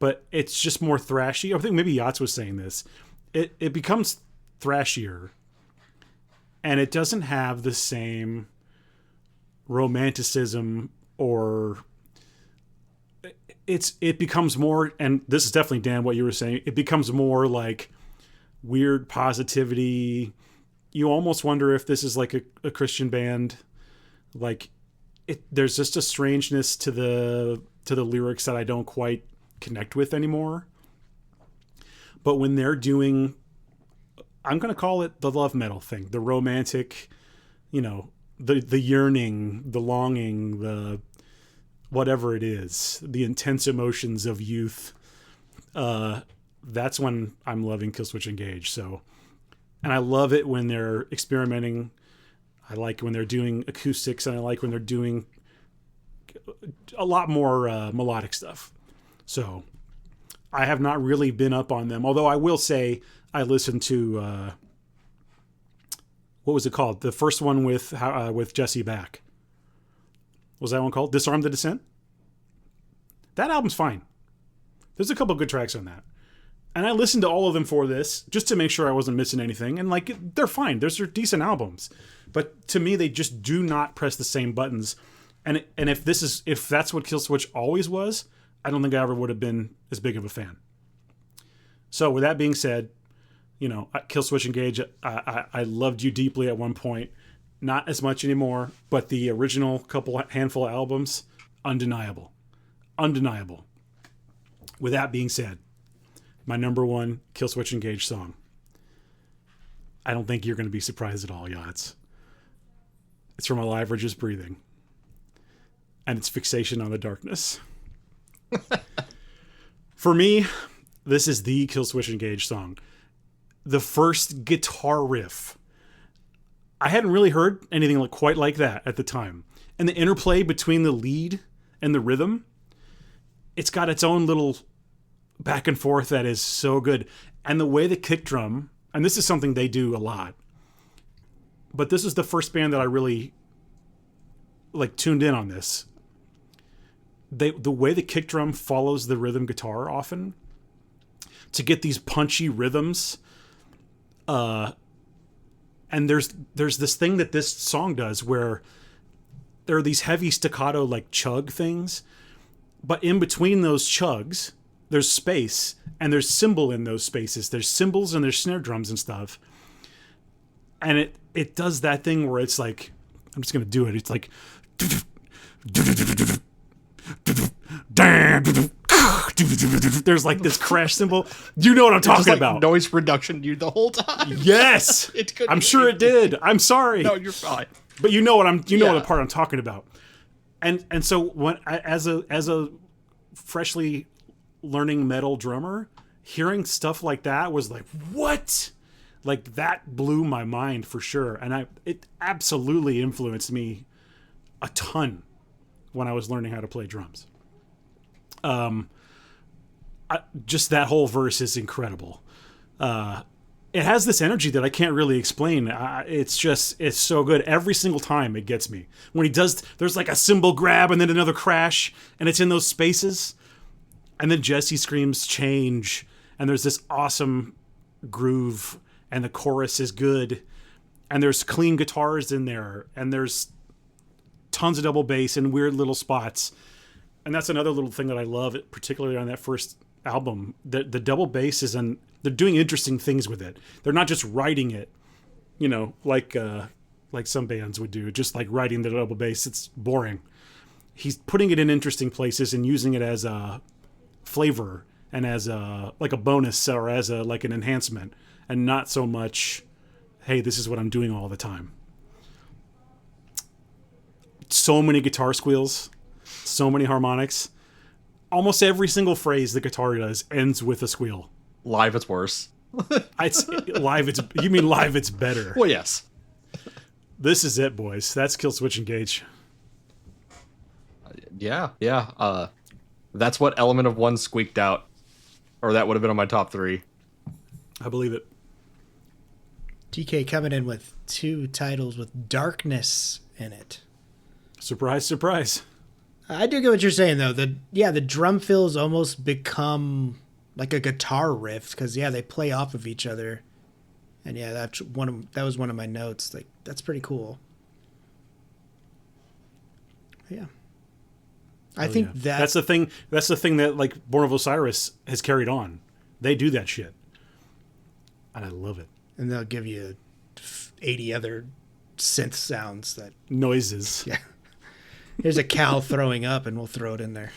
but it's just more thrashy. I think maybe Jats was saying this. It becomes thrashier, and it doesn't have the same romanticism, or it becomes more, and this is definitely, Dan, what you were saying, it becomes more like weird positivity. You almost wonder if this is like a Christian band. Like there's just a strangeness to the lyrics that I don't quite connect with anymore. But when they're doing, I'm going to call it the love metal thing, the romantic, the yearning, the longing, the whatever it is, the intense emotions of youth, that's when I'm loving KILLSWITCH Engage. So, and I love it when they're experimenting. I like when they're doing acoustics, and I like when they're doing a lot more melodic stuff. So I have not really been up on them, although I will say I listened to what was it called? The first one with Jesse back. What was that one called? Disarm the Descent? That album's fine. There's a couple good tracks on that. And I listened to all of them for this, just to make sure I wasn't missing anything. And they're fine. They're decent albums. But to me, they just do not press the same buttons. And if that's what KILLSWITCH always was, I don't think I ever would have been as big of a fan. So with that being said, KILLSWITCH Engage, I loved you deeply at one point. Not as much anymore, but the original handful of albums, undeniable. Undeniable. With that being said, my number 1 KILLSWITCH Engage song. I don't think you're going to be surprised at all, Jats. It's from Alive or Just Breathing. And it's Fixation on the Darkness. For me, this is the KILLSWITCH Engage song. The first guitar riff. I hadn't really heard anything quite like that at the time. And the interplay between the lead and the rhythm, it's got its own little back and forth that is so good. And the way the kick drum, and this is something they do a lot, but this is the first band that I really tuned in on this. The way the kick drum follows the rhythm guitar often to get these punchy rhythms, and there's this thing that this song does where there are these heavy staccato chug things, but in between those chugs there's space, and there's cymbal in those spaces. There's cymbals and there's snare drums and stuff, and it does that thing where it's like, I'm just gonna do it. It's like there's this crash cymbal. You know what I'm talking about? Noise reduction the whole time. Yes, I'm sure it did. I'm sorry. No, you're fine. But you know what the part I'm talking about. And so when as a freshly learning metal drummer, hearing stuff like that was like, what? That blew my mind for sure. And it absolutely influenced me a ton when I was learning how to play drums. Just that whole verse is incredible. It has this energy that I can't really explain. It's so good. Every single time it gets me. When he does, there's a cymbal grab and then another crash, and it's in those spaces. And then Jesse screams change, and there's this awesome groove, and the chorus is good, and there's clean guitars in there, and there's tons of double bass in weird little spots. And that's another little thing that I love, particularly on that first album. The double bass they're doing interesting things with it. They're not just writing it. like some bands would do, just like writing the double bass. It's boring. He's putting it in interesting places and using it as a flavor and as a like a bonus or as a like an enhancement, and not so much, hey, this is what I'm doing all the time. So many guitar squeals, so many harmonics. Almost every single phrase the guitar does ends with a squeal. Live, it's worse. You mean live it's better. Well, yes. This is it, boys. That's KILLSWITCH ENGAGE. Yeah. That's what element of one squeaked out, or that would have been on my top 3. I believe it. DK coming in with 2 titles with darkness in it. Surprise, surprise. I do get what you're saying, though. The drum fills almost become like a guitar riff because they play off of each other, and that was one of my notes. Like, that's pretty cool. Yeah, I think that's the thing. That's the thing that like Born of Osiris has carried on. They do that shit, and I love it. And they'll give you 80 other synth sounds that noises. Yeah. Here's a cow throwing up, and we'll throw it in there.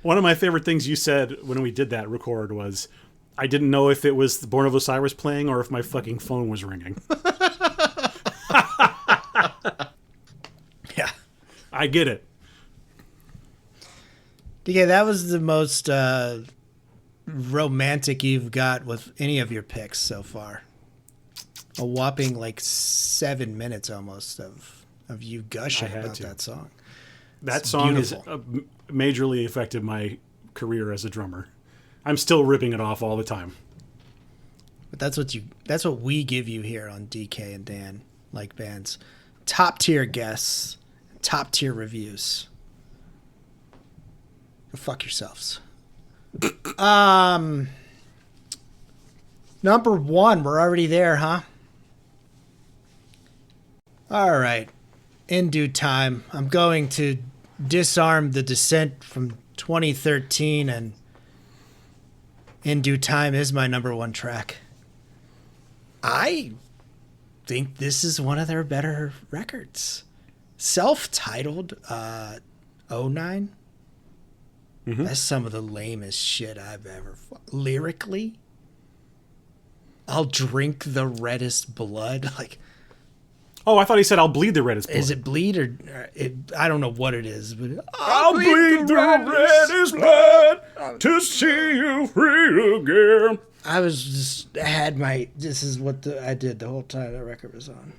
One of my favorite things you said when we did that record was, I didn't know if it was the Born of Osiris playing or if my fucking phone was ringing. Yeah. I get it. DK, that was the most romantic you've got with any of your picks so far. A whopping like 7 minutes almost of you gushing about that song. That song has majorly affected my career as a drummer. I'm still ripping it off all the time. But that's what we give you here on DK and Dan Like Bands. Top tier guests, top tier reviews. Go fuck yourselves. Number 1, we're already there, huh? All right. In due time, I'm going to disarm the Descent from 2013, and In Due Time is my number 1 track. I think this is one of their better records. Self-titled, 09. Mm-hmm. That's some of the lamest shit I've ever... Lyrically, I'll drink the reddest blood, like... Oh, I thought he said, I'll bleed the reddest blood. Is it bleed or I don't know what it is, but I'll bleed the reddest blood to see you free again. I was just this is what I did the whole time that record was on.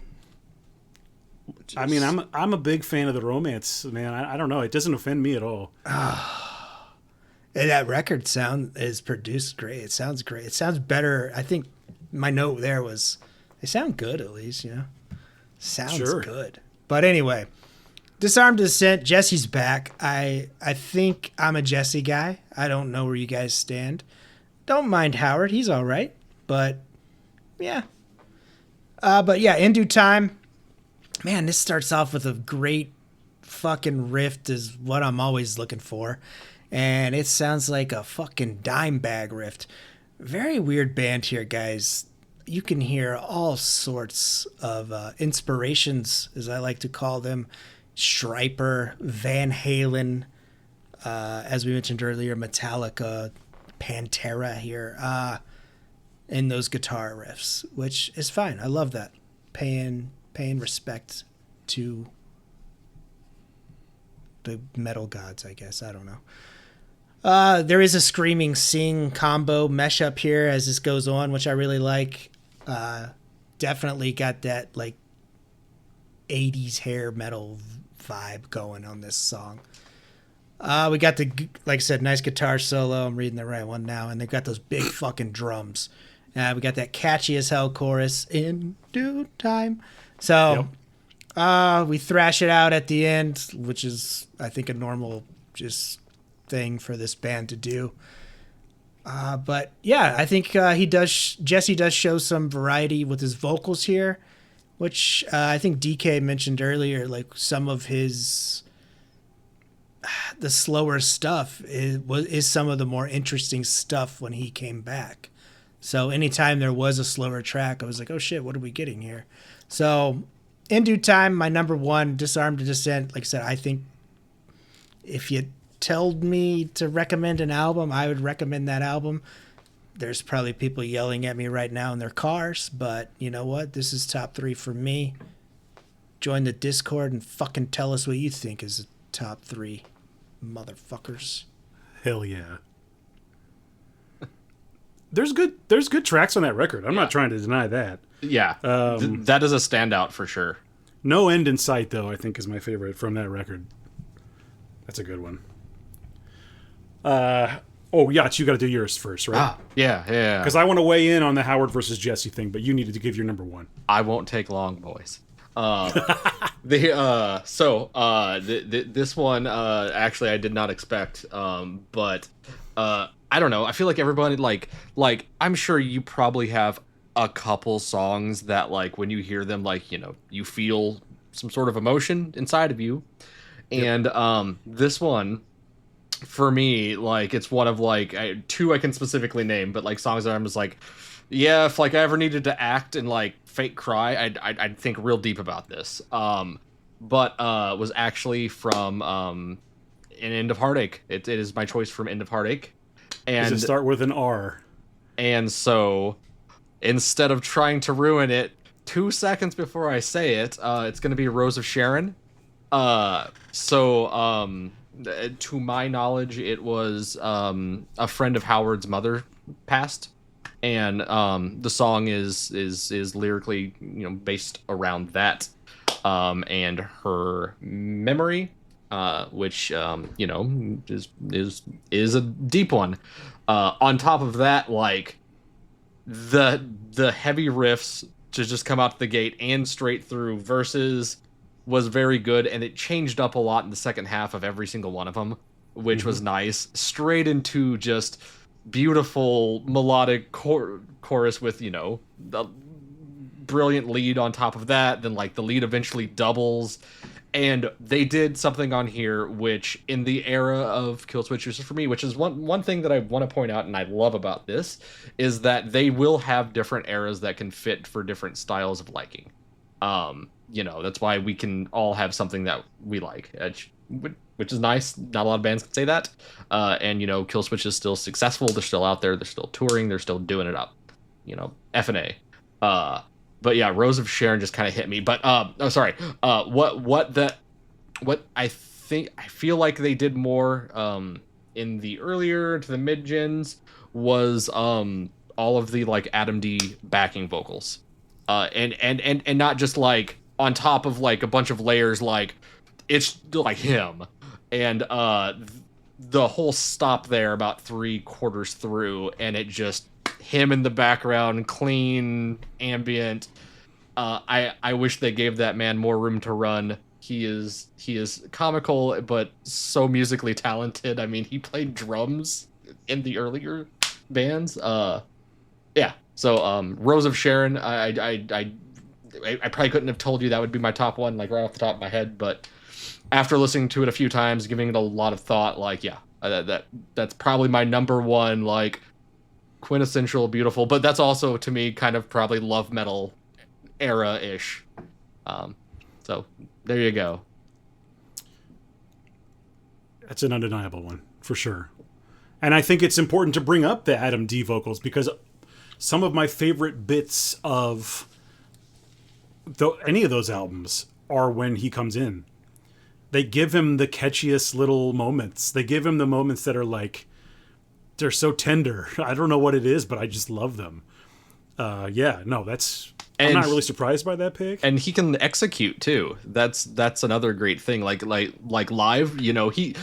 I mean, I'm a big fan of the romance, man. I don't know. It doesn't offend me at all. And that record sound is produced great. It sounds great. It sounds better. I think my note there was, they sound good at least, Sounds good. But anyway, Disarmed Descent, Jesse's back. I think I'm a Jesse guy. I don't know where you guys stand. Don't mind Howard. He's all right. But, yeah. In Due Time, man, this starts off with a great fucking riff is what I'm always looking for. And it sounds like a fucking dime bag riff. Very weird band here, guys. You can hear all sorts of inspirations, as I like to call them. Stryper, Van Halen, as we mentioned earlier, Metallica, Pantera here, in those guitar riffs, which is fine. I love that. Paying respect to the metal gods, I guess. I don't know. There is a screaming sing combo mesh up here as this goes on, which I really like. Definitely got that like 80s hair metal vibe going on this song. We got like I said, nice guitar solo. I'm reading the right one now. And they've got those big fucking drums. We got that catchy as hell chorus, In Due Time. So we thrash it out at the end, which is, I think, a normal just thing for this band to do. But yeah, I think Jesse does show some variety with his vocals here, which I think DK mentioned earlier, like some of his the slower stuff is some of the more interesting stuff when he came back. So anytime there was a slower track, I was like, oh shit, what are we getting here? So In Due Time, my number one, Disarm to Dissent. Like I said, I think if you told me to recommend an album, I would recommend that album. There's probably people yelling at me right now in their cars, but you know what? This is top 3 for me. Join the Discord and fucking tell us what you think is the top 3, motherfuckers. Hell yeah. There's good tracks on that record. I'm not trying to deny that. Yeah, that is a standout for sure. No End in Sight, though, I think is my favorite from that record. That's a good one. Yachts, you got to do yours first, right? Yeah. Because I want to weigh in on the Howard versus Jesse thing, but you needed to give your number one. I won't take long, boys. This one actually I did not expect, but I don't know. I feel like everybody like I'm sure you probably have a couple songs that like when you hear them, like, you know, you feel some sort of emotion inside of you. And this one for me, like, it's one of like two I can specifically name, but like songs that I'm just like, yeah, if like I ever needed to act and like fake cry, I'd think real deep about this. But was actually from An End of Heartache. It is my choice from End of Heartache. And does it start with an R? And so instead of trying to ruin it 2 seconds before I say it, it's going to be Rose of Sharon. To my knowledge, it was a friend of Howard's mother passed, and the song is lyrically, you know, based around that and her memory, which you know, is a deep one. On top of that, like the heavy riffs to just come out the gate and straight through verses was very good, and it changed up a lot in the second half of every single one of them, which was nice. Straight into just beautiful melodic chorus with, you know, the brilliant lead on top of that. Then like the lead eventually doubles, and they did something on here which in the era of Kill Switchers for me, which is one thing that I want to point out and I love about this, is that they will have different eras that can fit for different styles of liking. You know, that's why we can all have something that we like, which is nice. Not a lot of bands can say that. And, you know, Killswitch is still successful. They're still out there. They're still touring. They're still doing it up. You know, F&A. But yeah, Rose of Sharon just kind of hit me. But, what I feel like they did more in the earlier to the mid-gens was all of the, like, Adam D backing vocals. And not just, like, on top of like a bunch of layers, like it's like him, and the whole stop there about 3/4 through, and it just him in the background, clean, ambient. I wish they gave that man more room to run. He is comical, but so musically talented. I mean, he played drums in the earlier bands. Yeah. So Rose of Sharon, I probably couldn't have told you that would be my top one, like right off the top of my head, but after listening to it a few times, giving it a lot of thought, like, yeah, that's probably my number one, like, quintessential beautiful, but that's also to me kind of probably love metal era-ish. So there you go. That's an undeniable one for sure. And I think it's important to bring up the Adam D vocals, because some of my favorite bits of any of those albums are when he comes in. They give him the catchiest little moments. They give him the moments that are like, they're so tender. I don't know what it is, but I just love them. I'm not really surprised by that pick. And he can execute too. That's another great thing. Like live, you know, he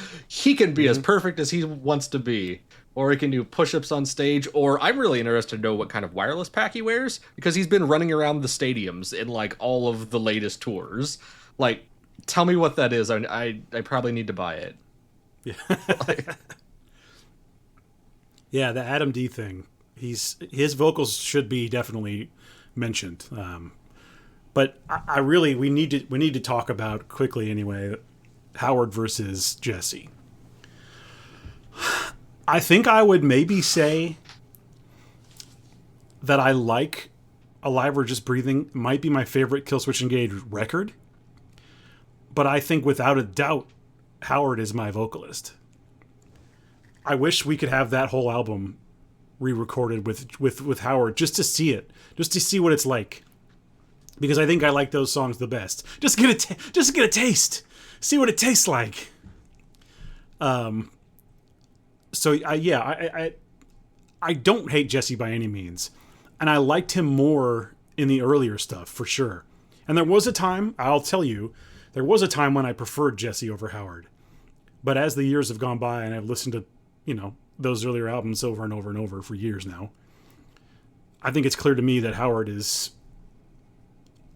can be as perfect as he wants to be. Or he can do push-ups on stage, or I'm really interested to know what kind of wireless pack he wears, because he's been running around the stadiums in like all of the latest tours. Like, tell me what that is. I probably need to buy it. Yeah. Yeah, the Adam D thing. His vocals should be definitely mentioned. But we need to talk about quickly anyway, Howard versus Jesse. I think I would maybe say that I like Alive or Just Breathing might be my favorite KILLSWITCH Engage record. But I think without a doubt, Howard is my vocalist. I wish we could have that whole album re-recorded with Howard just to see it, just to see what it's like. Because I think I like those songs the best. Just get a taste, see what it tastes like. So I don't hate Jesse by any means, and I liked him more in the earlier stuff for sure. And there was a time, I'll tell you, there was a time when I preferred Jesse over Howard. But as the years have gone by and I've listened to, those earlier albums over and over and over for years now, I think it's clear to me that Howard is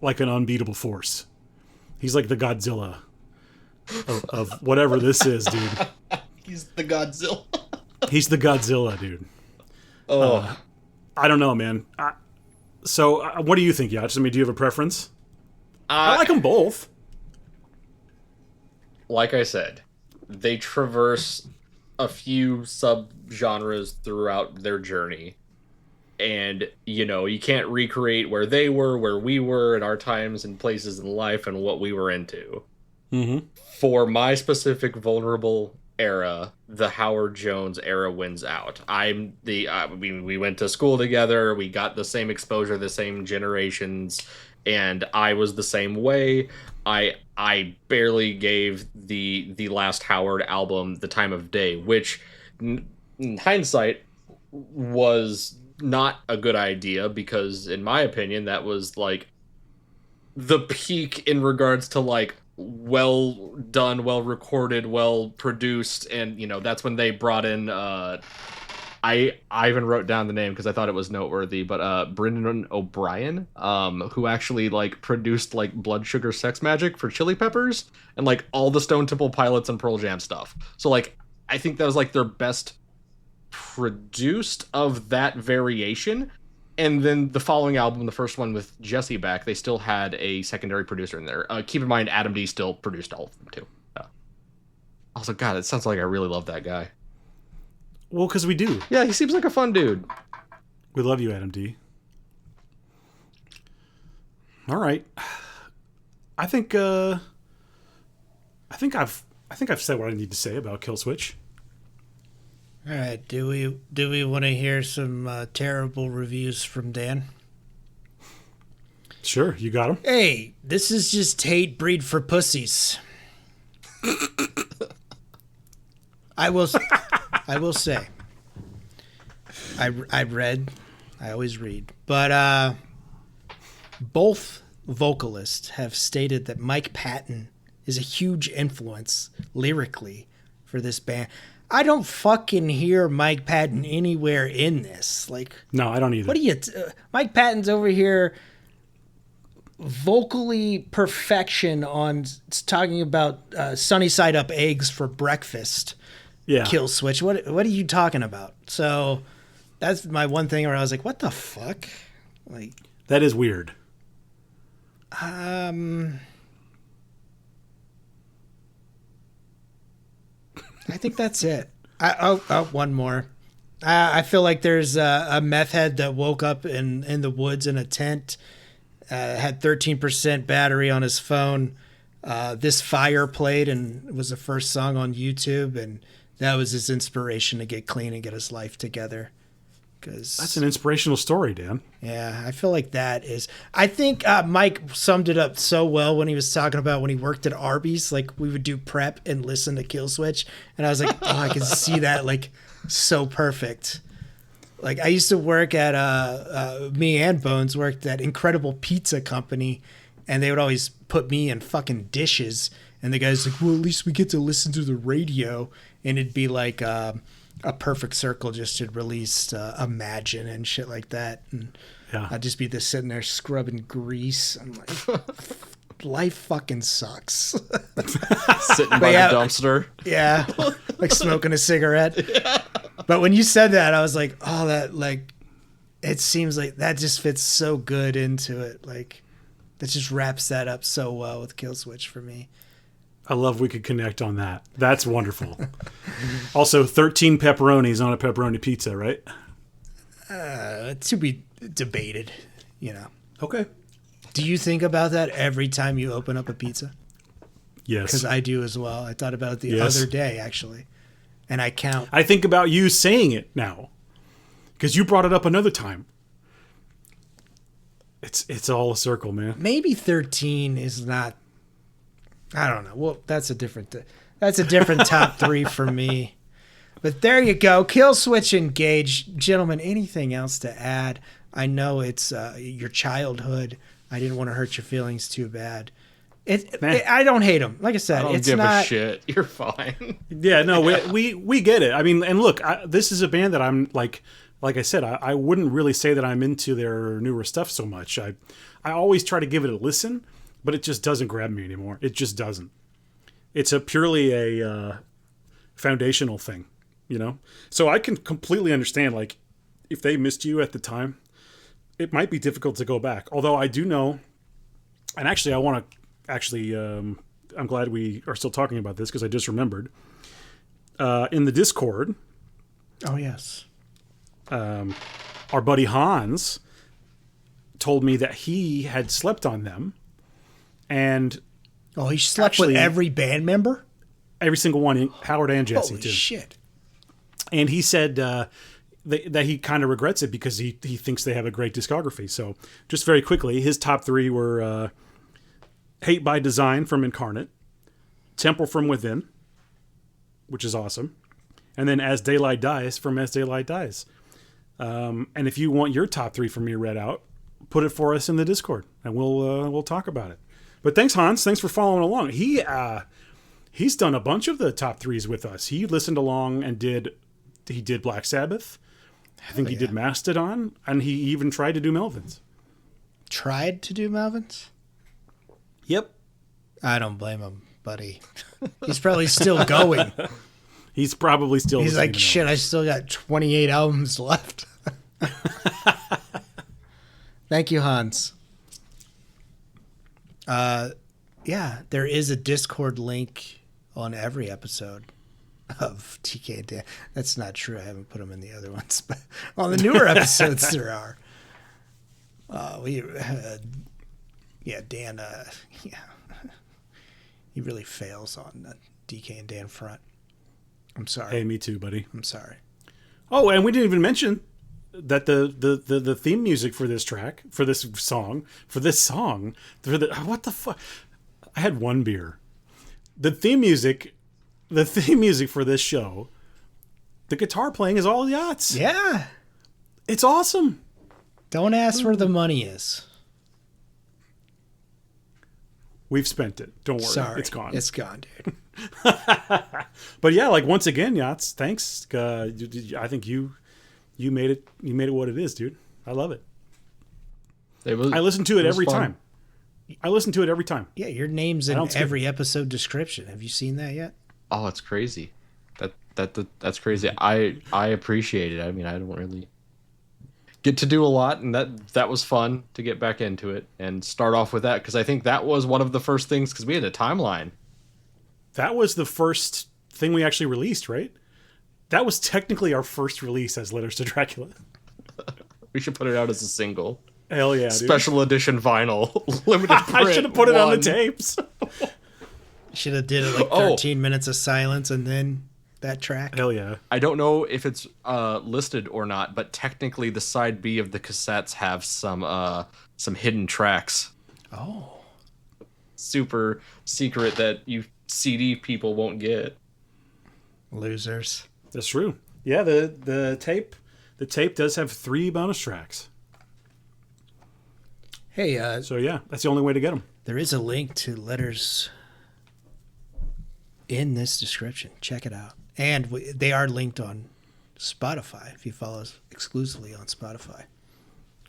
like an unbeatable force. He's like the Godzilla of whatever this is, dude. He's the Godzilla. He's the Godzilla, dude. Oh. I don't know, man. So what do you think, Yacht? I mean, do you have a preference? I like them both. Like I said, they traverse a few sub-genres throughout their journey. And, you can't recreate where they were, where we were, at our times and places in life and what we were into. Mm-hmm. For my specific vulnerable era, the Howard Jones era wins out. We went to school together, we got the same exposure, the same generations, and I was the same way. I barely gave the last Howard album the time of day, which in hindsight was not a good idea, because in my opinion that was like the peak in regards to like well done, well recorded, well produced, and that's when they brought in I even wrote down the name because I thought it was noteworthy, but Brendan O'Brien, who actually like produced like Blood Sugar Sex Magic for Chili Peppers and like all the Stone Temple Pilots and Pearl Jam stuff. So like I think that was like their best produced of that variation. And then the following album, the first one with Jesse back, they still had a secondary producer in there. Keep in mind, Adam D still produced all of them too. Also, God, it sounds like I really love that guy. Well, because we do. Yeah, he seems like a fun dude. We love you, Adam D. All right. I think I've said what I need to say about KILLSWITCH. All right, do we want to hear some terrible reviews from Dan? Sure, you got them. Hey, this is just hate breed for pussies. I will say, I always read, but both vocalists have stated that Mike Patton is a huge influence lyrically for this band. I don't fucking hear Mike Patton anywhere in this. Like, no, I don't either. What are you? Mike Patton's over here vocally perfection on talking about sunny side up eggs for breakfast. Yeah. KILLSWITCH. What are you talking about? So that's my one thing where I was like, what the fuck? Like, that is weird. I think that's it. One more. I feel like there's a meth head that woke up in the woods in a tent, had 13% battery on his phone. This Fire played and it was the first song on YouTube, and that was his inspiration to get clean and get his life together. Cause, that's an inspirational story, Dan. Yeah, I feel like that is. I think Mike summed it up so well when he was talking about when he worked at Arby's. Like, we would do prep and listen to KILLSWITCH, and I was like, oh, I can see that, like, so perfect. Like, I used to work at me and Bones worked at Incredible Pizza Company, and they would always put me in fucking dishes, and the guy's like, well, at least we get to listen to the radio, and it'd be like a Perfect Circle just had released Imagine and shit like that, and yeah. I'd just be sitting there scrubbing grease. I'm like, life fucking sucks. Sitting by the dumpster. Yeah, like smoking a cigarette. Yeah. But when you said that, I was like, oh, that, like, it seems like that just fits so good into it. Like, that just wraps that up so well with KILLSWITCH for me. I love we could connect on that. That's wonderful. Also, 13 pepperonis on a pepperoni pizza, right? debated, you know. Okay. Do you think about that every time you open up a pizza? Yes. Because I do as well. I thought about it the Yes. other day, actually. And I count. I think about you saying it now. Because you brought it up another time. It's all a circle, man. Maybe 13 is not... I don't know. Well, that's a different top 3 for me. But there you go. Kill Switch Engage. Gentlemen, anything else to add? I know it's your childhood. I didn't want to hurt your feelings too bad. I don't hate them. Like I said, I don't it's give not... a shit. You're fine. Yeah, no, we get it. I mean, and look, this is a band that I'm like I said, I wouldn't really say that I'm into their newer stuff so much. I always try to give it a listen, but it just doesn't grab me anymore. It just doesn't. It's purely a foundational thing, you know? So I can completely understand, like, if they missed you at the time, it might be difficult to go back. Although I do know, and actually I want to, I'm glad we are still talking about this because I just remembered. In the Discord. Oh, yes. Our buddy Hans told me that he had slept on them. And oh, he slept actually, with every band member? Every single one, Howard and Jesse, Holy too. Shit. And he said that he kind of regrets it because he thinks they have a great discography. So just very quickly, his top 3 were Hate by Design from Incarnate, Temple from Within, which is awesome, and then As Daylight Dies from As Daylight Dies. And if you want your top 3 from me read out, put it for us in the Discord, and we'll talk about it. But thanks, Hans. Thanks for following along. He's done a bunch of the top 3s with us. He listened along and did Black Sabbath. I think he did Mastodon, and he even tried to do Melvins. Tried to do Melvins? Yep. I don't blame him, buddy. He's probably still going. He's probably still. He's like, shit, I still got 28 albums left. Thank you, Hans. Yeah, there is a Discord link on every episode of TK and Dan. That's not true. I haven't put them in the other ones, but on the newer episodes there are. Dan. He really fails on the DK and Dan front. I'm sorry. Hey, me too, buddy. I'm sorry. Oh, and we didn't even mention that the theme music for this track, for this song, what the fuck? I had one beer. The theme music for this show, the guitar playing is all Jats. Yeah. It's awesome. Don't ask where the money is. We've spent it. Don't worry. Sorry. It's gone. It's gone, dude. But yeah, like once again, Jats, thanks. I think you made it. You made it what it is, dude. I love it. I listen to it every time. I listen to it every time. Yeah, your name's in every episode description. Have you seen that yet? Oh, it's crazy. That's crazy. I appreciate it. I mean, I don't really get to do a lot, and that was fun to get back into it and start off with that, because I think that was one of the first things, because we had a timeline. That was the first thing we actually released, right? That was technically our first release as Letters to Dracula. We should put it out as a single. Hell yeah, dude. Special edition vinyl. Limited print. I should have put it on the tapes. Should have did it like 13 minutes of silence and then that track. Hell yeah. I don't know if it's listed or not, but technically the side B of the cassettes have some hidden tracks. Oh. Super secret that you CD people won't get. Losers. That's true. Yeah, the tape does have 3 bonus tracks. Hey, so yeah, that's the only way to get them. There is a link to Letters in this description. Check it out. And they are linked on Spotify if you follow us exclusively on Spotify.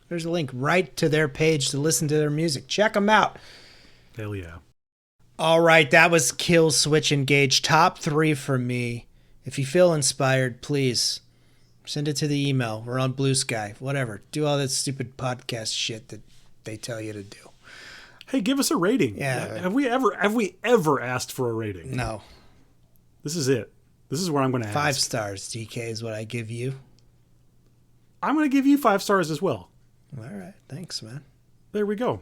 There's a link right to their page to listen to their music. Check them out. Hell yeah. All right, that was Kill Switch Engage. Top 3 for me. If you feel inspired, please send it to the email. We're on Blue Sky. Whatever. Do all that stupid podcast shit that they tell you to do. Hey, give us a rating. Yeah. Have we ever asked for a rating? No. This is it. This is where I'm going to ask. 5 stars, DK, is what I give you. I'm going to give you 5 stars as well. All right. Thanks, man. There we go.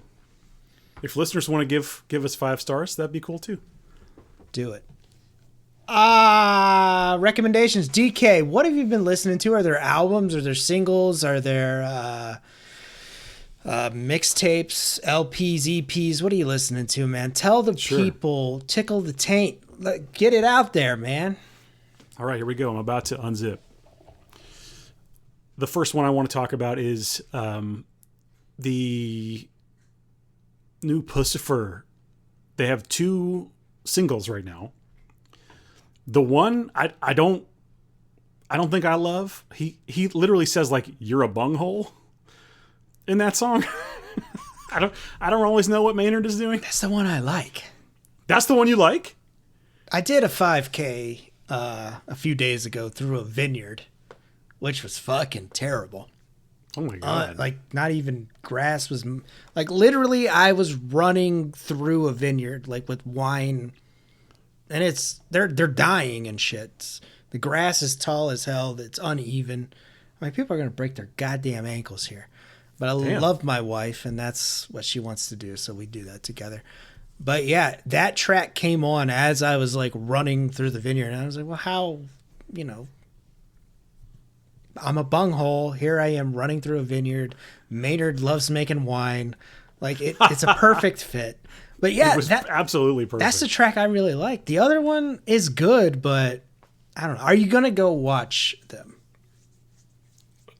If listeners want to give us 5 stars, that'd be cool too. Do it. Recommendations. DK, what have you been listening to? Are there albums? Are there singles? Are there mixtapes, LPs, EPs? What are you listening to, man? Tell the people, tickle the taint. Get it out there, man. All right, here we go. I'm about to unzip. The first one I want to talk about is the new Pussifer. They have 2 singles right now. The one I don't think I love. He literally says like you're a bunghole in that song. I don't always know what Maynard is doing. That's the one I like. That's the one you like? I did a 5K a few days ago through a vineyard, which was fucking terrible. Oh my god! Like not even grass was like literally. I was running through a vineyard like with wine, and they're dying and shit. The grass is tall as hell. It's uneven. Like people are gonna break their goddamn ankles here. But I love my wife, and that's what she wants to do, so we do that together. But yeah, that track came on as I was like running through the vineyard, and I was like, well, how, I'm a bunghole. Here I am running through a vineyard. Maynard loves making wine. Like it's a perfect fit. But yeah, it was absolutely perfect. That's the track I really like. The other one is good, but I don't know. Are you gonna go watch them?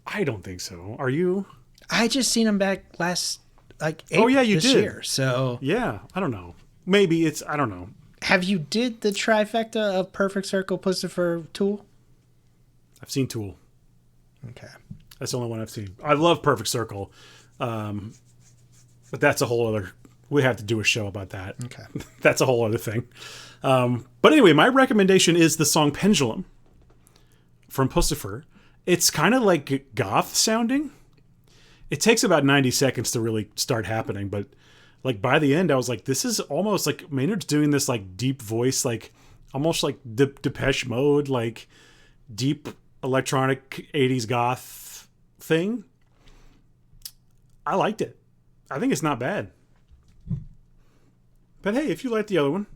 I don't think so. Are you? I just seen them back April this year. So yeah, I don't know. Maybe I don't know. Have you did the trifecta of Perfect Circle, Pussifer, Tool? I've seen Tool. Okay. That's the only one I've seen. I love Perfect Circle. But that's a whole other... We have to do a show about that. Okay. That's a whole other thing. But anyway, my recommendation is the song Pendulum from Pussifer. It's kind of like goth sounding. It takes about 90 seconds to really start happening, but like by the end, I was like, this is almost like Maynard's doing this like deep voice, like almost like Depeche Mode, like deep electronic 80s goth thing. I liked it. I think it's not bad. But hey, if you like the other one,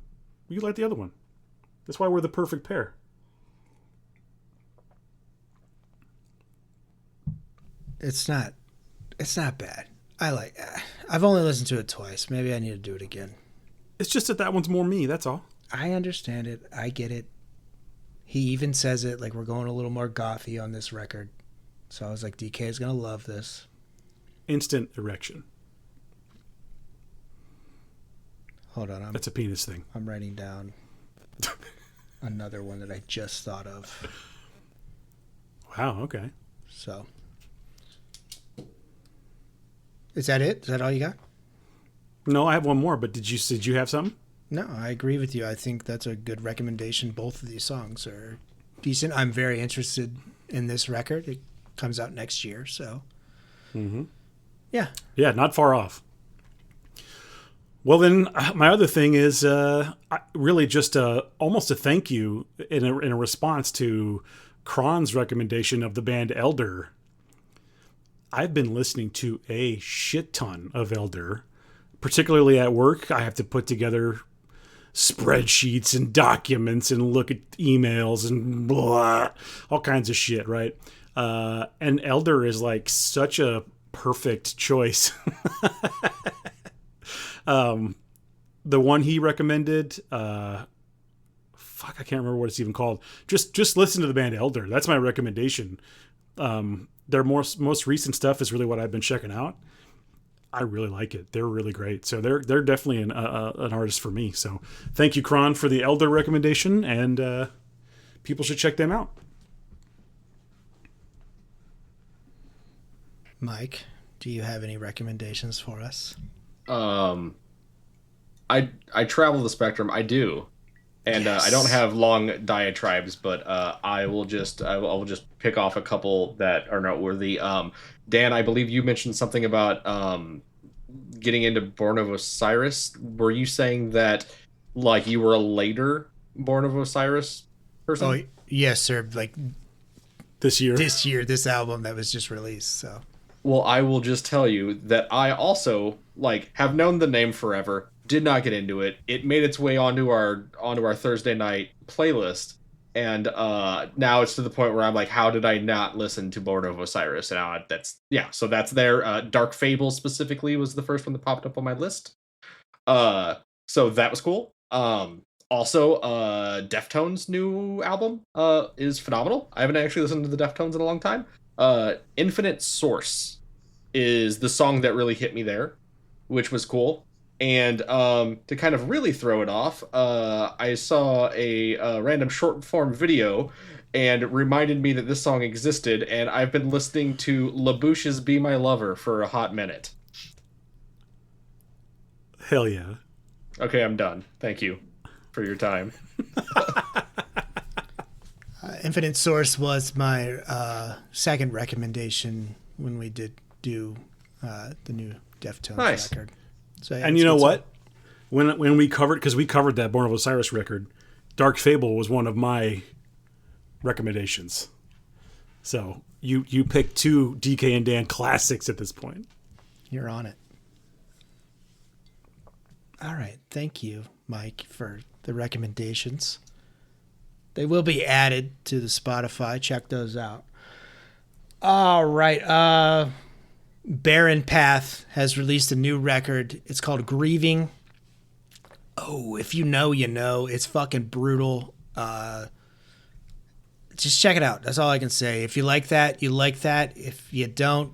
you like the other one. That's why we're the perfect pair. It's not bad. I've only listened to it twice. Maybe I need to do it again. It's just that one's more me, that's all. I understand it. I get it. He even says it like we're going a little more gothy on this record. So I was like, DK is going to love this. Instant erection. Hold on. That's a penis thing. I'm writing down another one that I just thought of. Wow, okay. So... Is that it? Is that all you got? No, I have one more, but did you have something? No, I agree with you. I think that's a good recommendation. Both of these songs are decent. I'm very interested in this record. It comes out next year, so. Mm-hmm. Yeah. Yeah, not far off. Well, then, my other thing is really just almost a thank you in a response to Kron's recommendation of the band Elder. I've been listening to a shit ton of Elder, particularly at work. I have to put together spreadsheets and documents and look at emails and blah, all kinds of shit, right? And Elder is like such a perfect choice. The one he recommended, I can't remember what it's even called. Just listen to the band Elder. That's my recommendation. Their most recent stuff is really what I've been checking out. I really like it. They're really great. So they're definitely an artist for me. So thank you, Kron, for the Elder recommendation, and people should check them out. Mike, do you have any recommendations for us? I travel the spectrum. I do. And Yes. I don't have long diatribes, but I will just pick off a couple that are noteworthy. Dan, I believe you mentioned something about getting into Born of Osiris. Were you saying that like you were a later Born of Osiris person? Oh, yes, sir. Like This year. this album that was just released. So Well, I will just tell you that I also like have known the name forever. Did not get into it. It made its way onto our Thursday night playlist, and now it's to the point where I'm like, how did I not listen to Lord of Osiris? And now that's yeah. So that's there. Dark Fable specifically was the first one that popped up on my list. So that was cool. Also, Deftones' new album is phenomenal. I haven't actually listened to the Deftones in a long time. Infinite Source is the song that really hit me there, which was cool. And to kind of really throw it off, I saw a random short form video and it reminded me that this song existed, and I've been listening to LaBouche's Be My Lover for a hot minute. Hell yeah. Okay, I'm done. Thank you for your time. Infinite Source was my second recommendation when we did do the new Deftones record. So, yeah, and you know what? When we covered, because we covered that Born of Osiris record, Dark Fable was one of my recommendations. So you picked two DK and Dan classics at this point. You're on it. All right. Thank you, Mike, for the recommendations. They will be added to the Spotify. Check those out. All right. Barren Path has released a new record. It's called Grieving. Oh, if you know, you know. It's fucking brutal. Just check it out. That's all I can say. If you like that, you like that. If you don't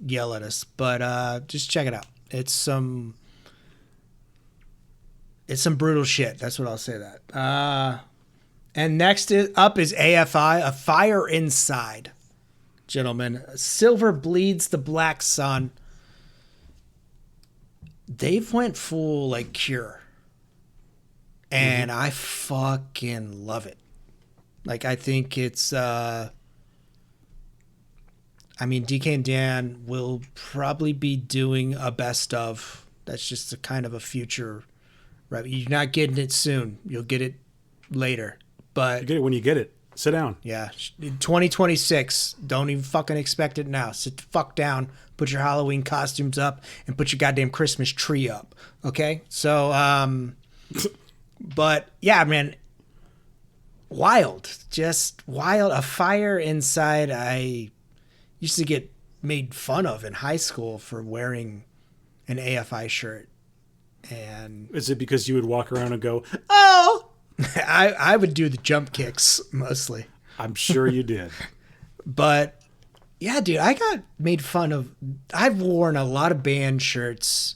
yell at us. But just check it out. It's some brutal shit. That's what I'll say that. And next up is AFI, A Fire Inside. Gentlemen, Silver Bleeds the Black Sun. They've went full like Cure. And I fucking love it. Like, I think it's I mean, DK and Dan will probably be doing a best of. That's just a kind of a future, right? You're not getting it soon. You'll get it later. But You get it when you get it. Sit down. yeah, in 2026, don't even fucking expect it now. Sit the fuck down, put your Halloween costumes up, and put your goddamn Christmas tree up, okay? So, but yeah, man, wild, just wild. A Fire Inside. I used to get made fun of in high school for wearing an AFI shirt. And Is it because you would walk around and go, oh? I would do the jump kicks mostly. I'm sure you did. But yeah, dude, I got made fun of. I've worn a lot of band shirts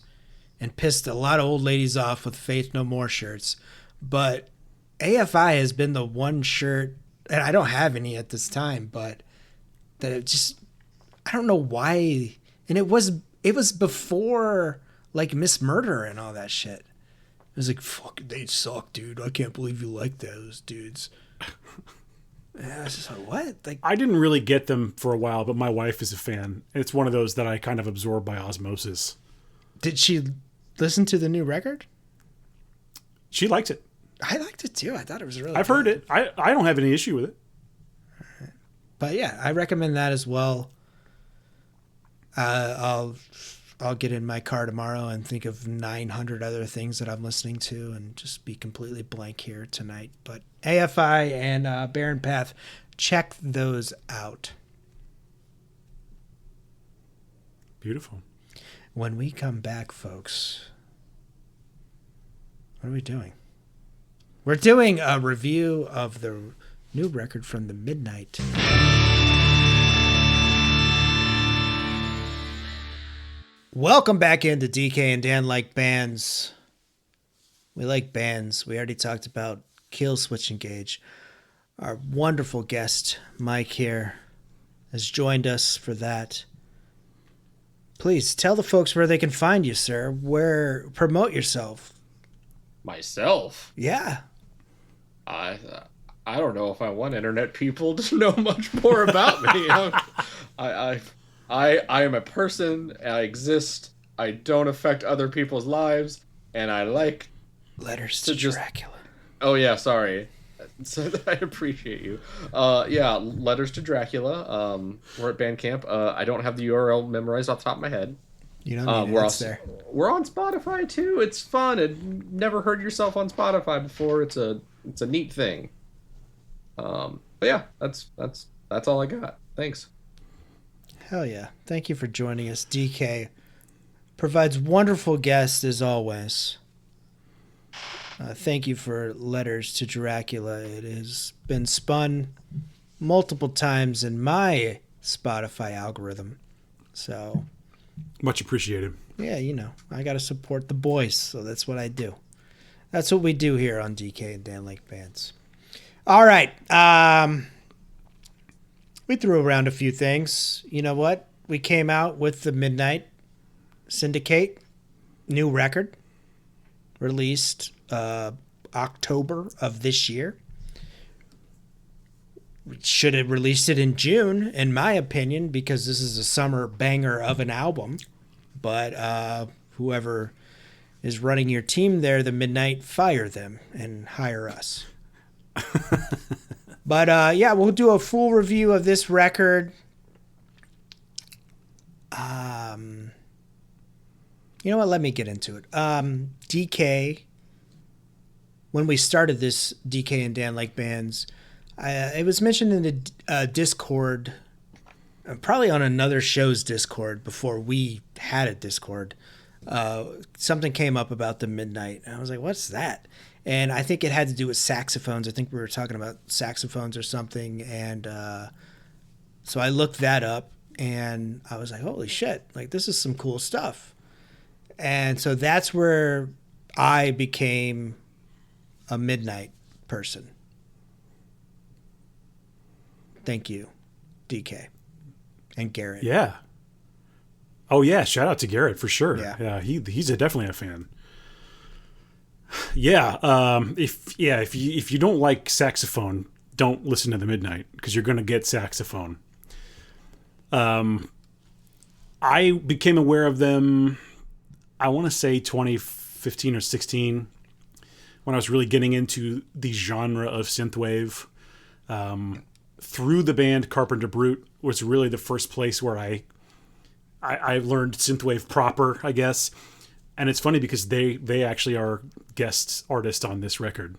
and pissed a lot of old ladies off with Faith No More shirts. But AFI has been the one shirt, and I don't have any at this time, but that it just, I don't know why. And it was before like Miss Murder and all that shit. It was like, fuck, they suck, dude. I can't believe you like those dudes. And I was just like, what? Like, I didn't really get them for a while, but my wife is a fan. It's one of those that I kind of absorb by osmosis. did she listen to the new record? She likes it. I liked it too. I thought it was really I've good. heard it. I don't have any issue with it. But yeah, I recommend that as well. I'll get in my car tomorrow and think of 900 other things that I'm listening to and just be completely blank here tonight. But AFI and Barren Path, check those out. Beautiful. When we come back, folks, what are we doing? We're doing a review of the new record from the Midnight. Welcome back into DK and Dan Like Bands. We like bands. We already talked about KILLSWITCH ENGAGE. Our wonderful guest, Mike, here, has joined us for that. Please tell the folks where they can find you, sir. Promote yourself. Myself? Yeah. I don't know if I want internet people to know much more about me. I am a person. I exist. I don't affect other people's lives, and I like Letters to just Dracula. Oh yeah, sorry. So I appreciate you. Yeah, Letters to Dracula. We're at Bandcamp. I don't have the URL memorized off the top of my head. You don't need it. We're It's also, there. we're on Spotify too. It's fun. And never heard yourself on Spotify before. It's a neat thing. But yeah, that's all I got. Thanks. Hell yeah. Thank you for joining us. DK provides wonderful guests as always. Thank you for Letters to Dracula. It has been spun multiple times in my Spotify algorithm. So, Much appreciated. yeah, you know, I got to support the boys. So that's what I do. That's what we do here on DK and Dan Lake Bands. All right. We threw around a few things. You know what? We came out with the Midnight Syndicate new record released October of this year. We should have released it in June, in my opinion, because this is a summer banger of an album. But whoever is running your team there, the Midnight, fire them and hire us. But yeah, we'll do a full review of this record. You know what? Let me get into it. DK, when we started this DK and Dan Lake Bands, it was mentioned in the Discord, probably on another show's Discord before we had a Discord. Something came up about the Midnight. And I was like, what's that? And I think it had to do with saxophones. I think we were talking about saxophones or something. And so I looked that up and I was like, holy shit, like this is some cool stuff. And so that's where I became a Midnight person. Thank you, DK and Garrett. Yeah. Oh yeah, shout out to Garrett for sure. Yeah. He's definitely a fan. Yeah, if you don't like saxophone, don't listen to the Midnight because you're going to get saxophone. I became aware of them, I want to say 2015 or 16, when I was really getting into the genre of synthwave. Through the band Carpenter Brute was really the first place where I learned synthwave proper, I guess. And it's funny because they actually are guest artists on this record.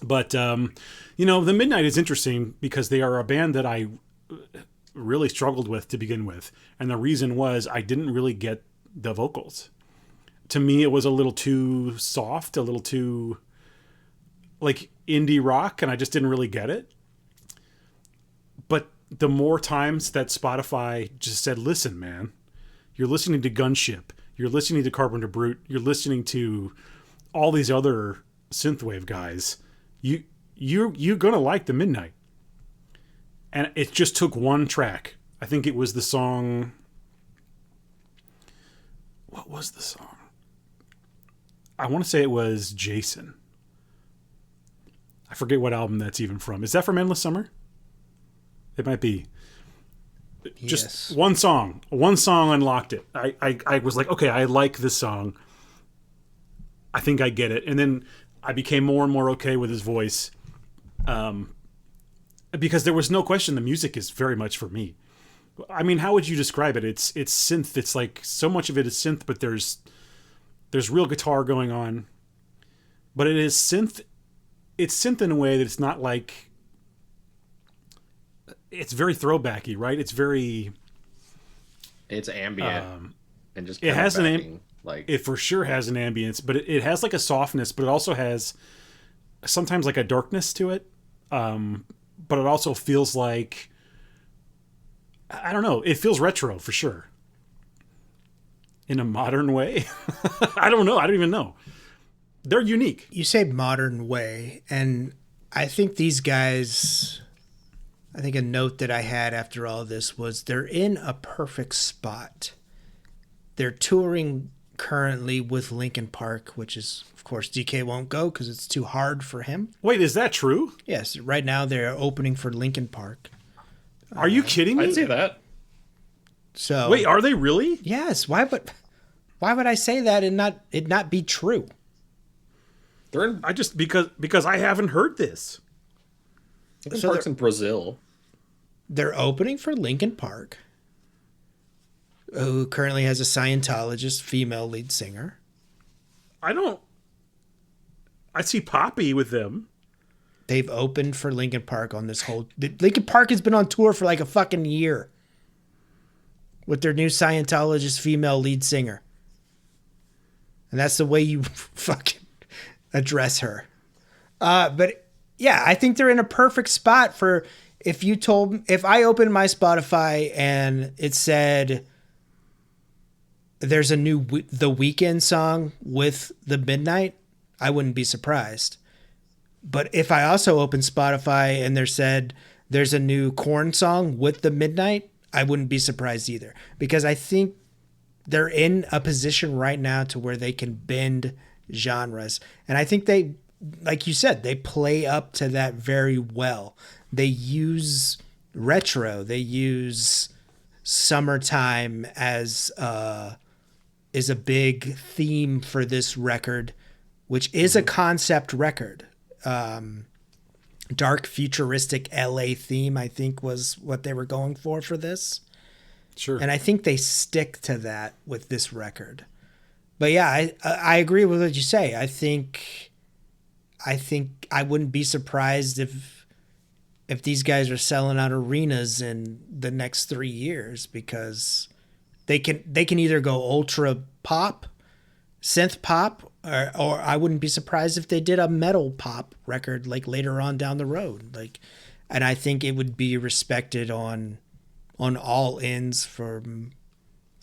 But, the Midnight is interesting because they are a band that I really struggled with to begin with. And the reason was I didn't really get the vocals. To me, it was a little too soft, a little too like indie rock, and I just didn't really get it. But the more times that Spotify just said, listen, man, you're listening to Gunship, you're listening to Carpenter Brute, you're listening to all these other synthwave guys, you're gonna like the Midnight. And it just took one track. I think it was the song. What was the song? I want to say it was Jason. I forget what album that's even from. Is that from Endless Summer? It might be. Just Yes. one song. One song unlocked it. I was like, okay, I like this song. I think I get it. And then I became more and more okay with his voice. Because there was no question the music is very much for me. I mean, how would you describe it? It's synth. It's like so much of it is synth, but there's real guitar going on. But it is synth. It's synth in a way that it's not like. It's very throwbacky, right? It's ambient and just it has like it for sure has an ambience, but it has like a softness, but it also has sometimes like a darkness to it. But it also feels like, I don't know, it feels retro for sure. In a modern way. I don't know. I don't even know. They're unique. You say modern way, and I think these guys, I think a note that I had after all this was they're in a perfect spot. They're touring currently with Linkin Park, which is, of course, DK won't go because it's too hard for him. Wait, is that true? Yes, right now they're opening for Linkin Park. Are you kidding me? I'd say that. So Wait, are they really? yes, why would I say that and it not be true? They're in, I just because I haven't heard this. Linkin Park's in Brazil. They're opening for Linkin Park, who currently has a Scientologist female lead singer. I see Poppy with them. They've opened for Linkin Park on this whole... Linkin Park has been on tour for like a fucking year with their new Scientologist female lead singer. And that's the way you fucking address her. But yeah, I think they're in a perfect spot for... If I opened my Spotify and it said there's a new The Weeknd song with The Midnight, I wouldn't be surprised. But if I also opened Spotify and there said there's a new Korn song with The Midnight, I wouldn't be surprised either. Because I think they're in a position right now to where they can bend genres. And I think they, like you said, they play up to that very well. They use retro. They use summertime as is a big theme for this record, which is a concept record. Dark futuristic LA theme, I think, was what they were going for this. Sure. And I think they stick to that with this record. But yeah, I agree with what you say. I think I wouldn't be surprised if these guys are selling out arenas in the next 3 years, because they can either go ultra pop, synth pop, or I wouldn't be surprised if they did a metal pop record like later on down the road. Like, and I think it would be respected on all ends from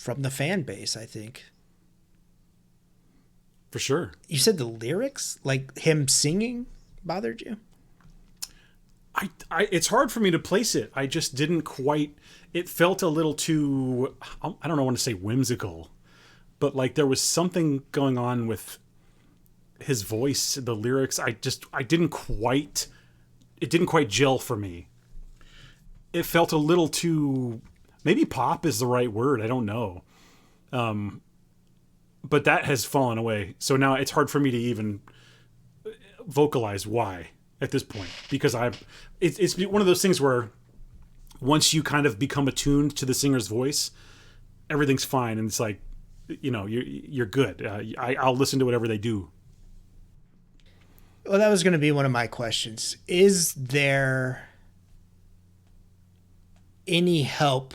the fan base, I think. For sure. You said the lyrics, like him singing, bothered you? It's hard for me to place it. I just didn't quite. It felt a little too. I don't want to say whimsical, but like there was something going on with his voice, the lyrics. I didn't quite. It didn't quite gel for me. It felt a little too. Maybe pop is the right word. I don't know. But that has fallen away. So now it's hard for me to even vocalize why at this point, because it's one of those things where once you kind of become attuned to the singer's voice, everything's fine, and it's like, you know, you're good. I'll listen to whatever they do. Well, that was going to be one of my questions. Is there any help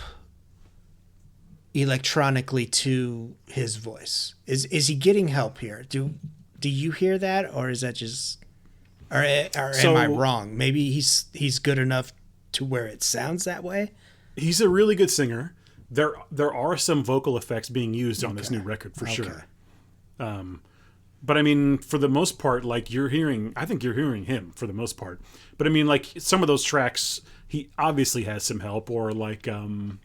electronically to his voice? Is he getting help here? Do you hear that, or is that just, or am I wrong? Maybe he's good enough to where it sounds that way. He's a really good singer. There are some vocal effects being used on this new record for sure. But I mean, for the most part, like I think you're hearing him for the most part. But I mean, like some of those tracks, he obviously has some help, or like, you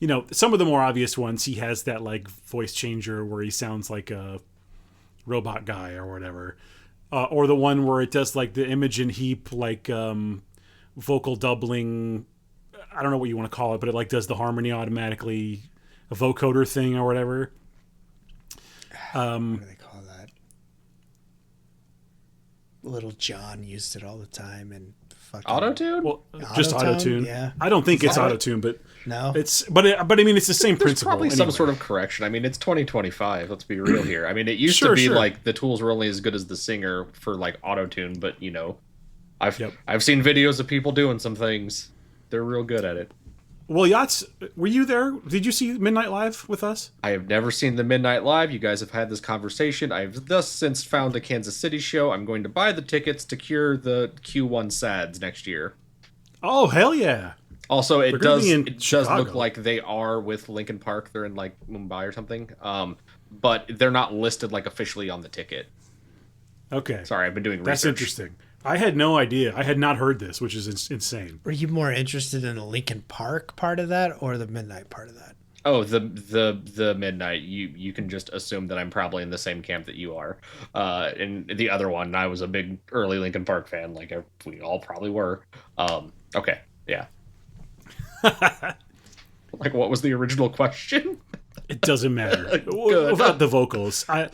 know, some of the more obvious ones, he has that like voice changer where he sounds like a robot guy or whatever. Or the one where it does like the Imogen Heap, like vocal doubling. I don't know what you want to call it, but it like does the harmony automatically, a vocoder thing or whatever. What do they call that? Little John used it all the time, and fucking Autotune? Well, just autotune. Yeah. I don't think it's autotune, but no, but I mean, it's the same There's principle. probably some anyway. sort of correction. I mean, it's 2025. Let's be real here. I mean, it used to be like the tools were only as good as the singer for like autotune, but you know, I've seen videos of people doing some things. They're real good at it. Well, Jats, were you there? Did you see Midnight Live with us? I have never seen the Midnight Live. You guys have had this conversation. I've thus since found the Kansas City show. I'm going to buy the tickets to cure the Q1 SADS next year. Oh, hell yeah. Also, it does Chicago. look like they are with Linkin Park. They're in like Mumbai or something. But they're not listed like officially on the ticket. Okay. Sorry, I've been doing research. That's interesting. I had no idea. I had not heard this, which is insane. were you more interested in the Linkin Park part of that or the Midnight part of that? Oh, the Midnight. You can just assume that I'm probably in the same camp that you are. And the other one, I was a big early Linkin Park fan, like we all probably were. Okay, yeah. Like, what was the original question? It doesn't matter Good. without the vocals. I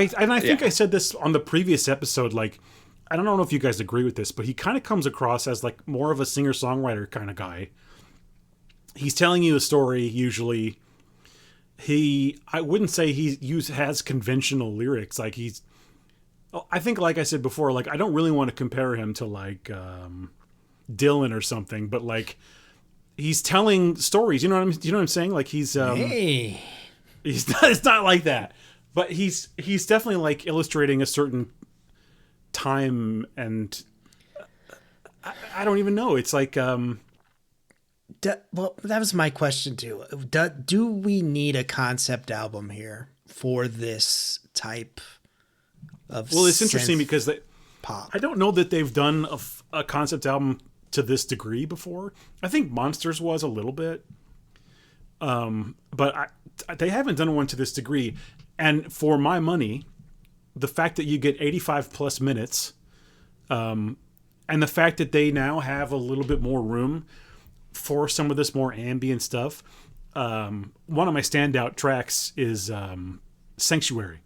think I said this on the previous episode. Like, I don't know if you guys agree with this, but he kind of comes across as like more of a singer-songwriter kind of guy. He's telling you a story usually. I wouldn't say has conventional lyrics. Like I think, like I said before, like I don't really want to compare him to like Dylan or something, but like he's telling stories. You know what I'm saying? Like he's Hey. he's not, it's not like that, but he's definitely like illustrating a certain time, and I don't even know. It's like Well, that was my question too. Do we need a concept album here for this type of? Well, it's interesting because pop. I don't know that they've done a concept album to this degree before. I think Monsters was a little bit, but they haven't done one to this degree. And for my money, the fact that you get 85 plus minutes, and the fact that they now have a little bit more room for some of this more ambient stuff. One of my standout tracks is Sanctuary.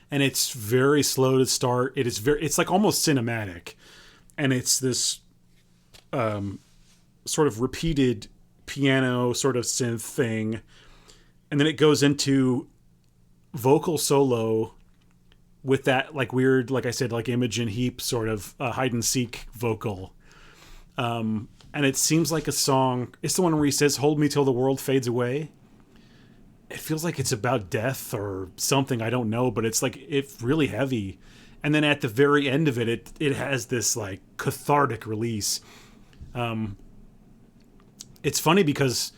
And it's very slow to start. It's like almost cinematic. And it's this sort of repeated piano sort of synth thing. And then it goes into vocal solo with that like weird, like I said, like Imogen Heap sort of hide and seek vocal. And it seems like a song. It's the one where he says, "Hold me till the world fades away." It feels like it's about death or something. I don't know, but it's like it's really heavy. And then at the very end of it has this like cathartic release. It's funny because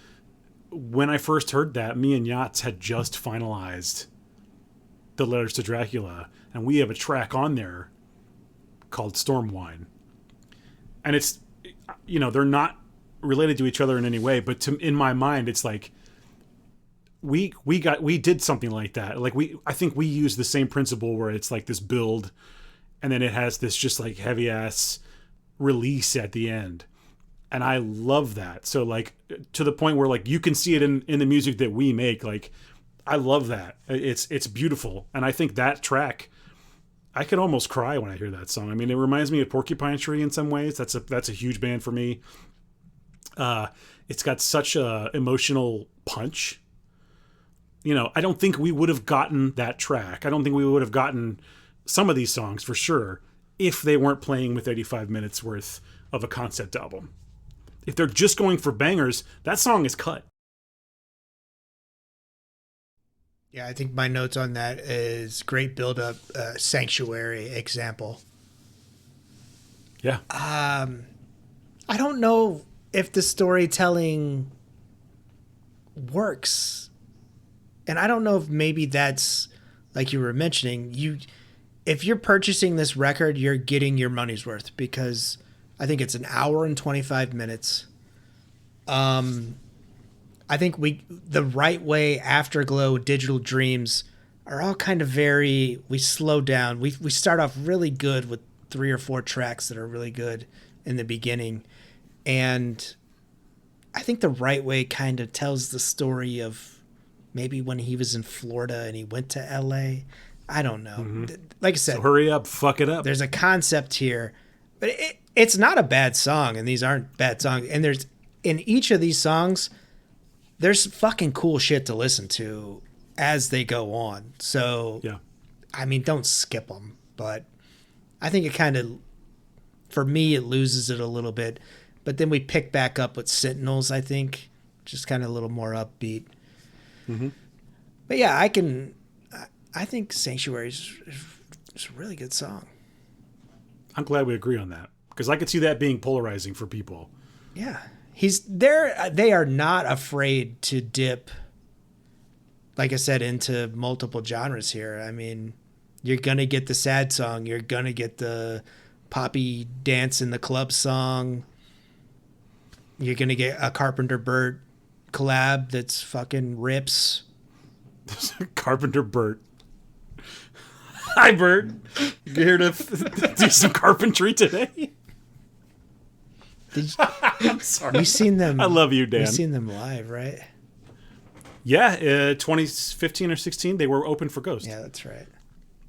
when I first heard that, me and Jats had just finalized the Letters to Dracula, and we have a track on there called Stormwine, and it's. You know, they're not related to each other in any way, but in my mind, it's like we did something like that. Like I think we use the same principle where it's like this build, and then it has this just like heavy ass release at the end, and I love that. So like to the point where like you can see it in the music that we make. Like I love that. It's beautiful, and I think that track. I could almost cry when I hear that song. I mean, it reminds me of Porcupine Tree in some ways. That's a huge band for me. It's got such a emotional punch. You know, I don't think we would have gotten that track. I don't think we would have gotten some of these songs for sure if they weren't playing with 85 minutes worth of a concept album. If they're just going for bangers, that song is cut. Yeah, I think my notes on that is great build-up, Sanctuary example. Yeah. I don't know if the storytelling works. And I don't know if maybe that's, like you were mentioning, if you're purchasing this record, you're getting your money's worth because I think it's an hour and 25 minutes. I think the Right Way, Afterglow, Digital Dreams are all kind of we slow down. We start off really good with 3 or 4 tracks that are really good in the beginning. And I think the Right Way kind of tells the story of maybe when he was in Florida and he went to LA. I don't know. Mm-hmm. Like I said, so hurry up, fuck it up. There's a concept here, but it's not a bad song. And these aren't bad songs. And in each of these songs, there's fucking cool shit to listen to as they go on. So, yeah. I mean, don't skip them. But I think it kind of, for me, it loses it a little bit. But then we pick back up with Sentinels, I think. Just kind of a little more upbeat. Mm-hmm. But yeah, I think Sanctuary is a really good song. I'm glad we agree on that. Because I could see that being polarizing for people. Yeah. They are not afraid to dip, like I said, into multiple genres here. I mean, you're going to get the sad song. You're going to get the poppy dance in the club song. You're going to get a Carpenter Burt collab that's fucking rips. Carpenter Burt. Hi, Burt. You here to do some carpentry today? I'm sorry. We've seen them. I love you, Dan. We've seen them live, right? Yeah, 2015 or 16, they were open for Ghost. Yeah, that's right.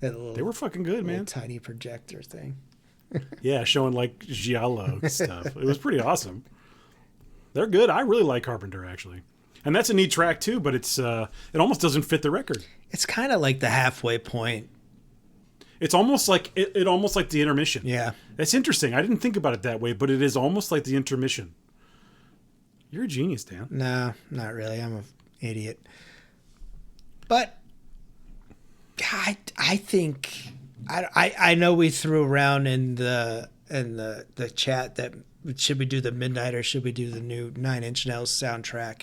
That little, They were fucking good, man. tiny projector thing. Yeah, showing like giallo stuff. It was pretty awesome. They're good. I really like Carpenter, actually. And that's a neat track too, but it almost doesn't fit the record. It's kind of like the halfway point. It's almost like it almost like the intermission. Yeah. That's interesting. I didn't think about it that way, but it is almost like the intermission. You're a genius, Dan. No, not really. I'm an idiot. But I think I know we threw around in the chat that should we do the Midnight or should we do the new 9 Inch Nails soundtrack?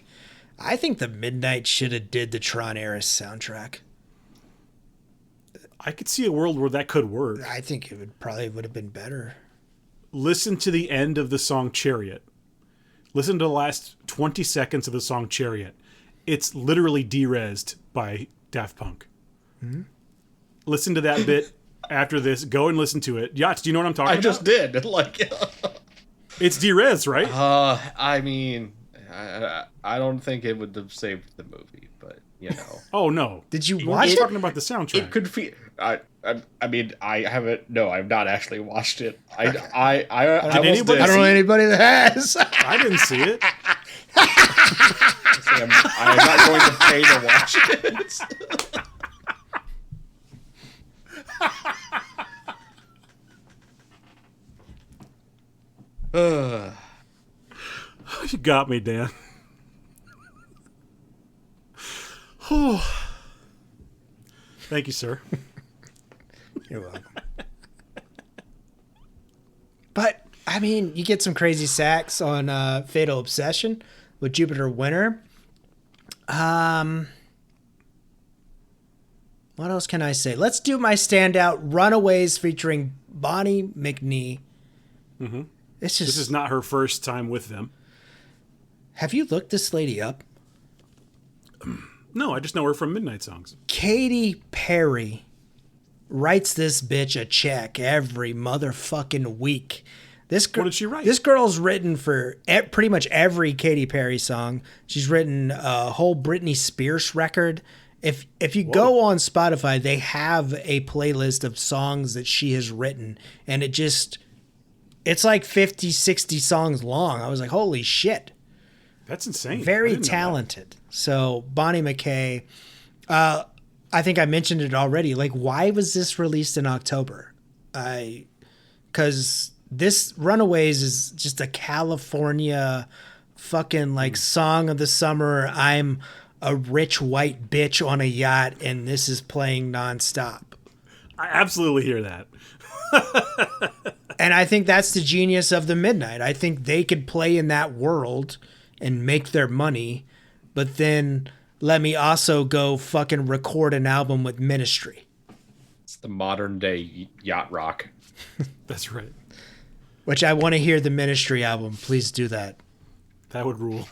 I think the Midnight should have did the Tron Eris soundtrack. I could see a world where that could work. I think it would have been better. Listen to the end of the song Chariot. Listen to the last 20 seconds of the song Chariot. It's literally de-resed by Daft Punk. Mm-hmm. Listen to that bit after this. Go and listen to it. Yachts, do you know what I'm talking about? I just did. Like, it's de-res, right? I mean, I don't think it would have saved the movie, but you know. Oh no! Did you We're watch just it? talking about the soundtrack. It could feel. I mean, I haven't. No, I've not actually watched it. I Did anybody? I don't know anybody that has. I didn't see it. I'm not going to pay to watch it. You got me, Dan. Thank you, sir. You're welcome. But I mean, you get some crazy sax on Fatal Obsession with Jupiter Winter. What else can I say? Let's do my standout, Runaways, featuring Bonnie McNee. Mm-hmm. It's just, this is not her first time with them. Have you looked this lady up? No, I just know her from Midnight Songs. Katy Perry writes this bitch a check every motherfucking week. What did she write? This girl's written for pretty much every Katy Perry song. She's written a whole Britney Spears record. If you go on Spotify, they have a playlist of songs that she has written, and it's like 50, 60 songs long. I was like, holy shit. That's insane. Very talented. So Bonnie McKay, I think I mentioned it already. Like, why was this released in October? Because this Runaways is just a California fucking like song of the summer. I'm a rich white bitch on a yacht, and this is playing nonstop. I absolutely hear that. And I think that's the genius of the Midnight. I think they could play in that world and make their money, but then let me also go fucking record an album with Ministry. It's the modern day yacht rock. That's right. Which I want to hear the Ministry album. Please do that. That would rule.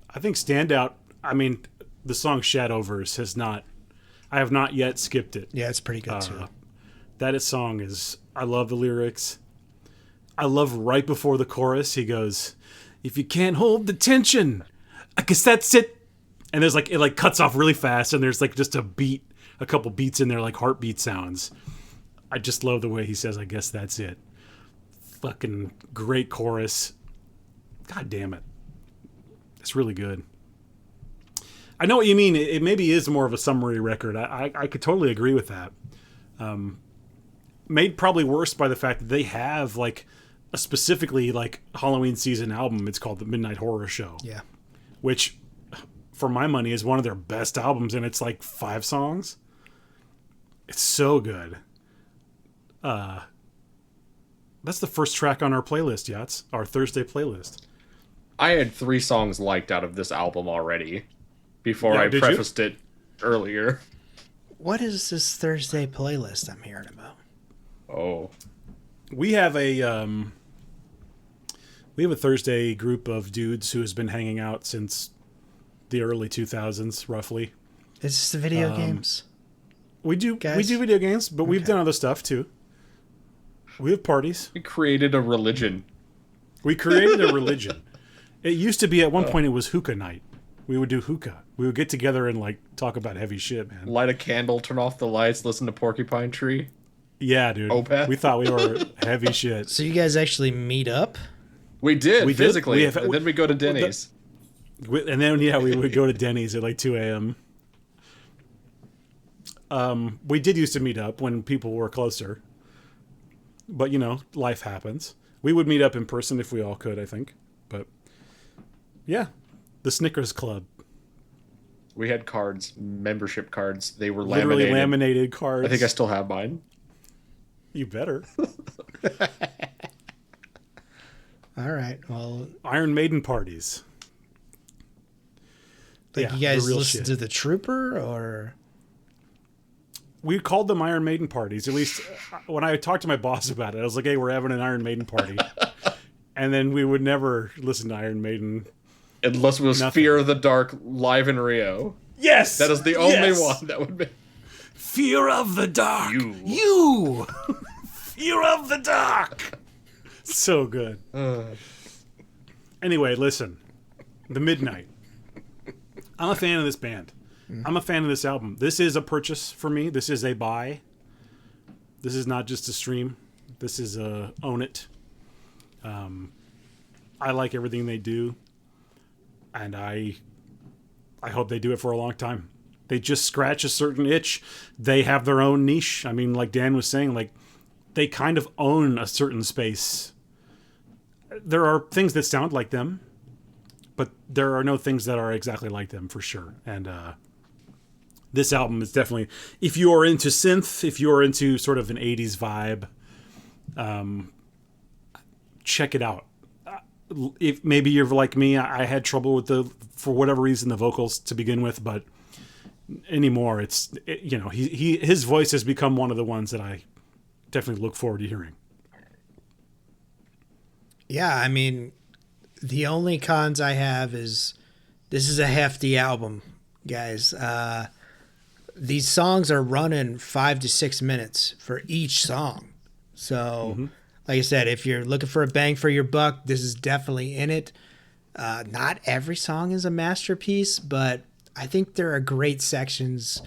I think standout, I mean, the song Shadowverse I have not yet skipped it. Yeah, it's pretty good too. That song is, I love the lyrics. I love right before the chorus, he goes, if you can't hold the tension, I guess that's it. And there's like, it like cuts off really fast, and there's like just a couple beats in there, like heartbeat sounds. I just love the way he says, I guess that's it. Fucking great chorus. God damn it. It's really good. I know what you mean. It maybe is more of a summary record. I could totally agree with that. Made probably worse by the fact that they have like a specifically like Halloween season album. It's called The Midnight Horror Show. Yeah. Which, for my money, is one of their best albums, and it's like 5 songs. It's so good. That's the first track on our playlist, Jats. Our Thursday playlist. I had 3 songs liked out of this album already before I prefaced it earlier. What is this Thursday playlist I'm hearing about? Oh. We have a Thursday group of dudes who has been hanging out since the early 2000s, roughly. Is this the video games? We do video games, but we've done other stuff too. We have parties. We created a religion. We created a religion. It used to be at one point it was hookah night. We would do hookah. We would get together and like talk about heavy shit, man. Light a candle, turn off the lights, listen to Porcupine Tree. Yeah, dude. Opeth. We thought we were heavy shit. So you guys actually meet up? We did, We did. physically. And then we go to Denny's. And then we would go to Denny's at like 2 a.m. We did used to meet up when people were closer. But, life happens. We would meet up in person if we all could, I think. But, yeah. The Snickers Club. We had cards, membership cards. They were Literally laminated. laminated cards. I think I still have mine. You better. All right. Well, Iron Maiden parties. like Yeah, you guys the real listen shit. to the Trooper, or We called them Iron Maiden parties. At least when I talked to my boss about it, I was like, hey, we're having an Iron Maiden party. And then we would never listen to Iron Maiden. Unless it was Nothing. Fear of the Dark live in Rio. Yes! That is the only Yes! one that would be. Fear of the dark. you? Fear of the dark. So good. Anyway, listen. The Midnight. I'm a fan of this band. I'm a fan of this album. This is a purchase for me. This is a buy. This is not just a stream. This is a own it. I like everything they do. And I hope they do it for a long time. They just scratch a certain itch. They have their own niche. I mean, like Dan was saying, like they kind of own a certain space. There are things that sound like them, but there are no things that are exactly like them for sure. And this album is definitely, if you are into synth, if you are into sort of an 80s vibe, check it out. If maybe you're like me, I had trouble with for whatever reason, the vocals to begin with, but anymore, his voice has become one of the ones that I definitely look forward to hearing. Yeah, I mean, the only cons I have is this is a hefty album, guys. These songs are running 5 to 6 minutes for each song. So, like I said, if you're looking for a bang for your buck, this is definitely in it. Not every song is a masterpiece, but I think there are great sections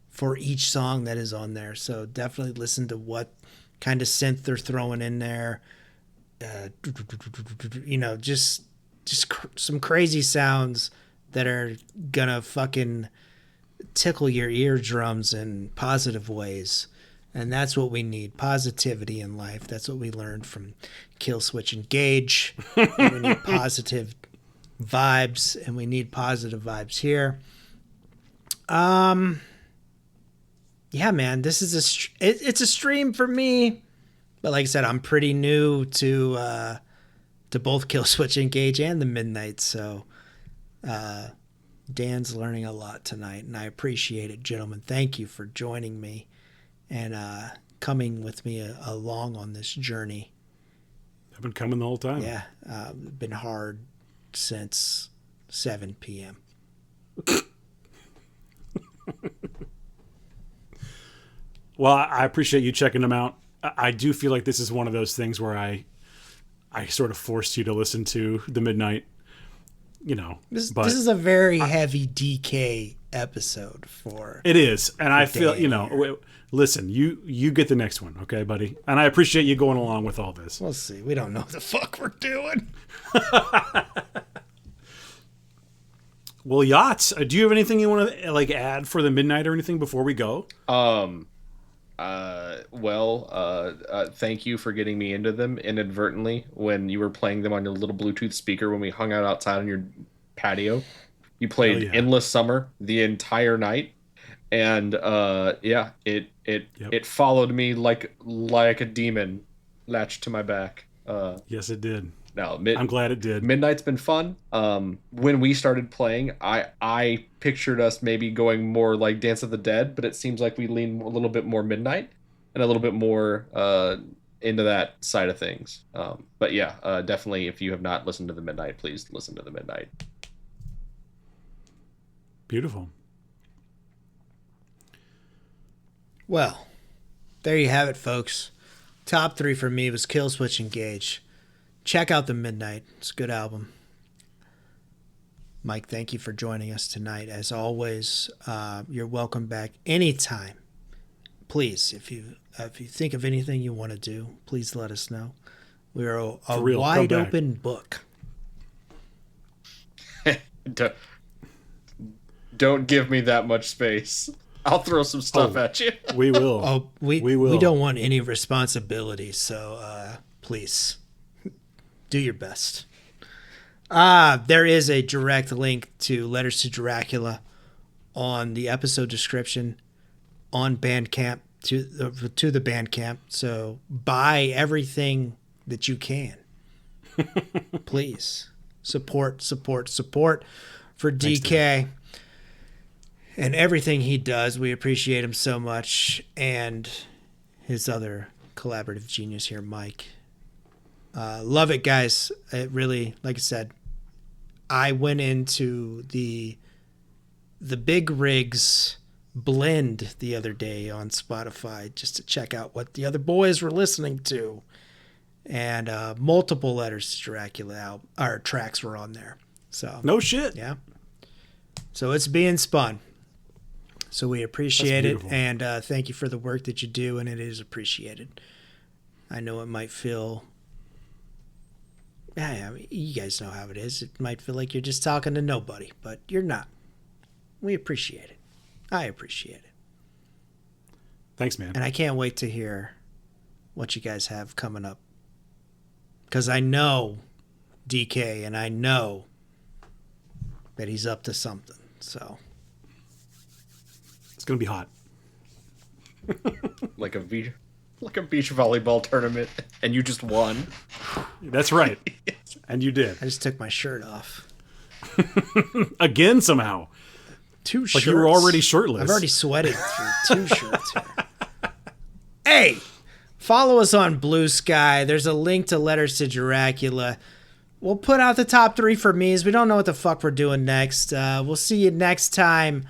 for each song that is on there. So definitely listen to what kind of synth they're throwing in there. Just some crazy sounds that are gonna fucking tickle your eardrums in positive ways. And that's what we need, positivity in life. That's what we learned from KILLSWITCH ENGAGE. We need positive vibes, and we need positive vibes here. Yeah, man, this is it's a stream for me. But like I said, I'm pretty new to both KILLSWITCH ENGAGE and the Midnight, so Dan's learning a lot tonight, and I appreciate it, gentlemen. Thank you for joining me and coming with me along on this journey. I've been coming the whole time. Yeah, been hard since 7 p.m. Well, I appreciate you checking them out. I do feel like this is one of those things where I sort of forced you to listen to the Midnight, This but is a very heavy DK episode for it is. And I feel, Dan listen, you get the next one. Okay, buddy. And I appreciate you going along with all this. We'll see. We don't know what the fuck we're doing. Well, Yachts, do you have anything you want to add for the Midnight or anything before we go? Thank you for getting me into them inadvertently when you were playing them on your little Bluetooth speaker when we hung out outside on your patio. You played yeah. Endless Summer the entire night, and it followed me like a demon, latched to my back. Yes, it did. No, I'm glad it did. Midnight's been fun. When we started playing, I pictured us maybe going more like Dance of the Dead, but it seems like we lean a little bit more Midnight and a little bit more into that side of things. But yeah, definitely, if you have not listened to the Midnight, please listen to the Midnight. Beautiful. Well, there you have it, folks. Top 3 for me was KILLSWITCH ENGAGE. Check out the Midnight. It's a good album. Mike, thank you for joining us tonight. As always, you're welcome back anytime. Please, if you think of anything you want to do, please let us know. We're a wide open book. Don't give me that much space. I'll throw some stuff at you. We will. We will. We don't want any responsibility, so please do your best. There is a direct link to Letters to Dracula on the episode description on Bandcamp to the Bandcamp. So buy everything that you can. Please support for DK and everything he does. We appreciate him so much, and his other collaborative genius here, Mike. Love it, guys. It really, like I said, I went into the Big Rigs blend the other day on Spotify just to check out what the other boys were listening to, and multiple Letters to Dracula tracks were on there. So no shit. Yeah. So it's being spun. So we appreciate it, and thank you for the work that you do, and it is appreciated. I know it might feel, I mean, you guys know how it is. It might feel like you're just talking to nobody, but you're not. We appreciate it. I appreciate it. Thanks, man. And I can't wait to hear what you guys have coming up, because I know DK, and I know that he's up to something. So it's gonna be hot. like a beach volleyball tournament, and you just won. That's right. And you did. I just took my shirt off. Again, somehow. 2 shirts. Like you were already shirtless. I've already sweated through 2 shirts here. Hey, follow us on Blue Sky. There's a link to Letters to Dracula. We'll put out the top 3 for me, as we don't know what the fuck we're doing next. We'll see you next time.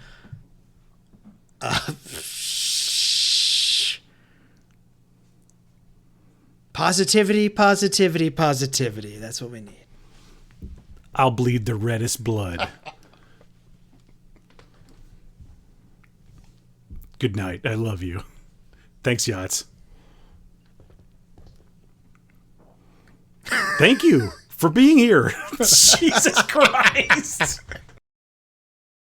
Positivity. That's what we need. I'll bleed the reddest blood. Good night. I love you. Thanks, Jats. Thank you for being here. Jesus Christ.